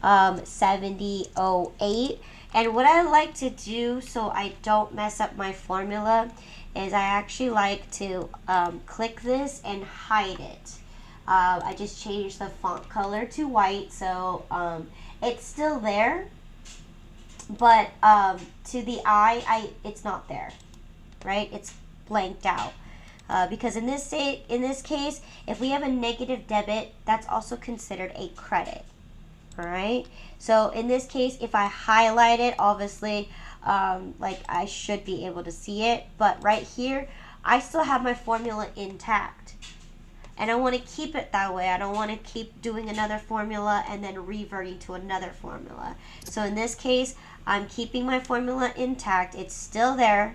7008. And what I like to do so I don't mess up my formula is I actually like to click this and hide it. I just changed the font color to white, so it's still there, but to the eye, it's not there, right? It's blanked out. Because in this case, if we have a negative debit, that's also considered a credit. All right. So in this case, if I highlight it, obviously like I should be able to see it, but right here, I still have my formula intact. And I want to keep it that way. I don't want to keep doing another formula and then reverting to another formula. So in this case, I'm keeping my formula intact. It's still there,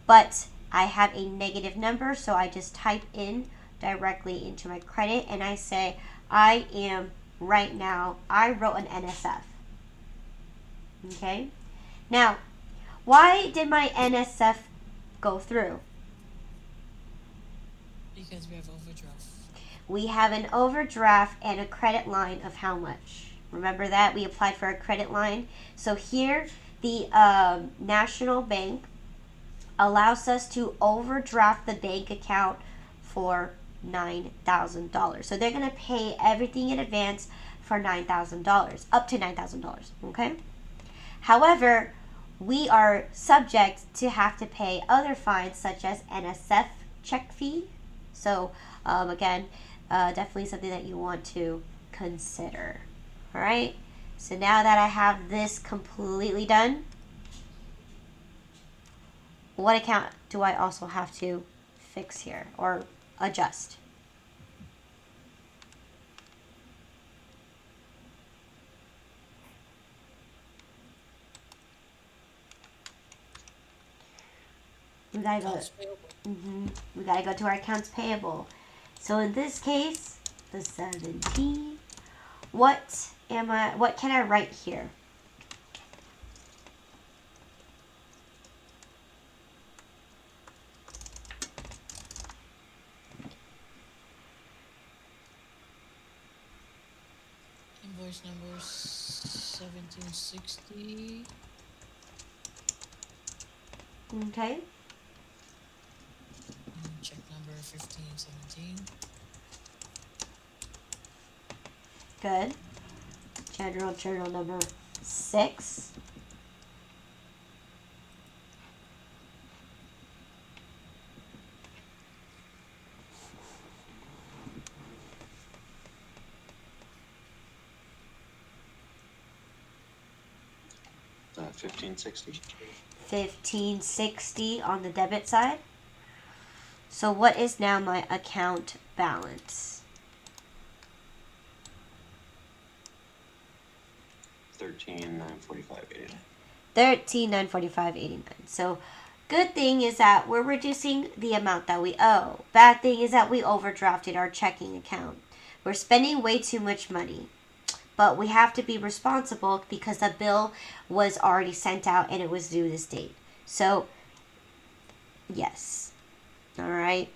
but I have a negative number, so I just type in directly into my credit and I say, I am right now, I wrote an NSF. Okay? Now, why did my NSF go through? Because we have overdraft. We have an overdraft and a credit line of how much? Remember that? We applied for a credit line. So here, the National Bank allows us to overdraft the bank account for $9,000. So they're going to pay everything in advance for $9,000, up to $9,000, okay? However, we are subject to have to pay other fines such as NSF check fee. So again, definitely something that you want to consider. All right. So now that I have this completely done, what account do I also have to fix here or adjust? We gotta go. Accounts payable. We gotta go to our accounts payable. So in this case, the 17. What can I write here? Invoice number 1760. Okay. And check number 1517. Good. General journal number 6. $15.60. 1560 on the debit side. So what is now my account balance? 13,945.89. 13,945.89. So good thing is that we're reducing the amount that we owe. Bad thing is that we overdrafted our checking account. We're spending way too much money. But we have to be responsible because the bill was already sent out and it was due this date. So, yes. All right.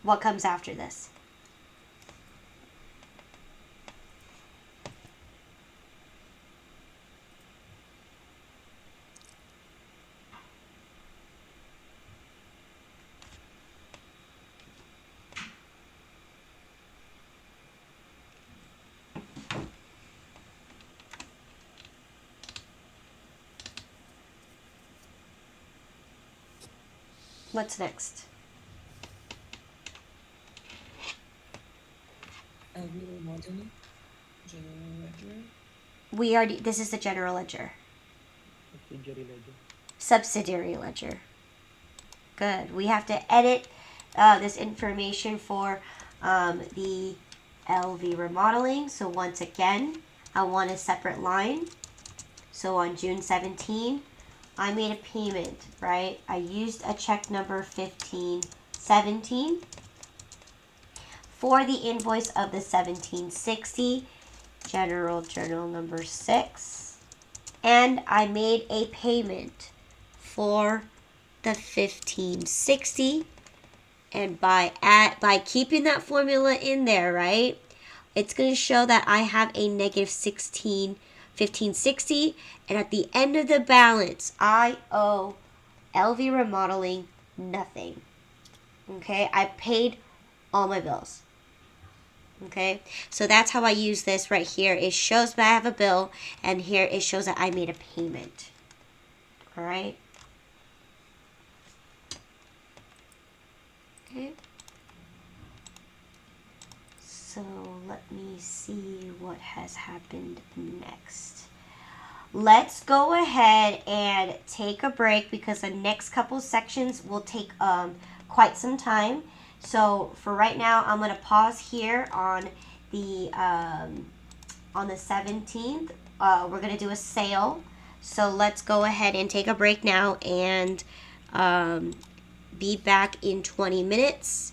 What comes after this? What's next? LV remodeling. General ledger. This is the general ledger. Subsidiary ledger. Subsidiary ledger. Good. We have to edit this information for the LV remodeling. So once again, I want a separate line. So on June 17, I made a payment, right? I used a check number 1517 for the invoice of the 1760, general journal number 6. And I made a payment for the 1560. And by keeping that formula in there, right, it's going to show that I have a negative 1560, and at the end of the balance, I owe LV Remodeling nothing. Okay, I paid all my bills. Okay, so that's how I use this right here. It shows that I have a bill, and here it shows that I made a payment. All right. Okay. So let me see what has happened next. let's go ahead and take a break because the next couple sections will take quite some time. So for right now, I'm going to pause here on the 17th. We're going to do a sale. So let's go ahead and take a break now and be back in 20 minutes.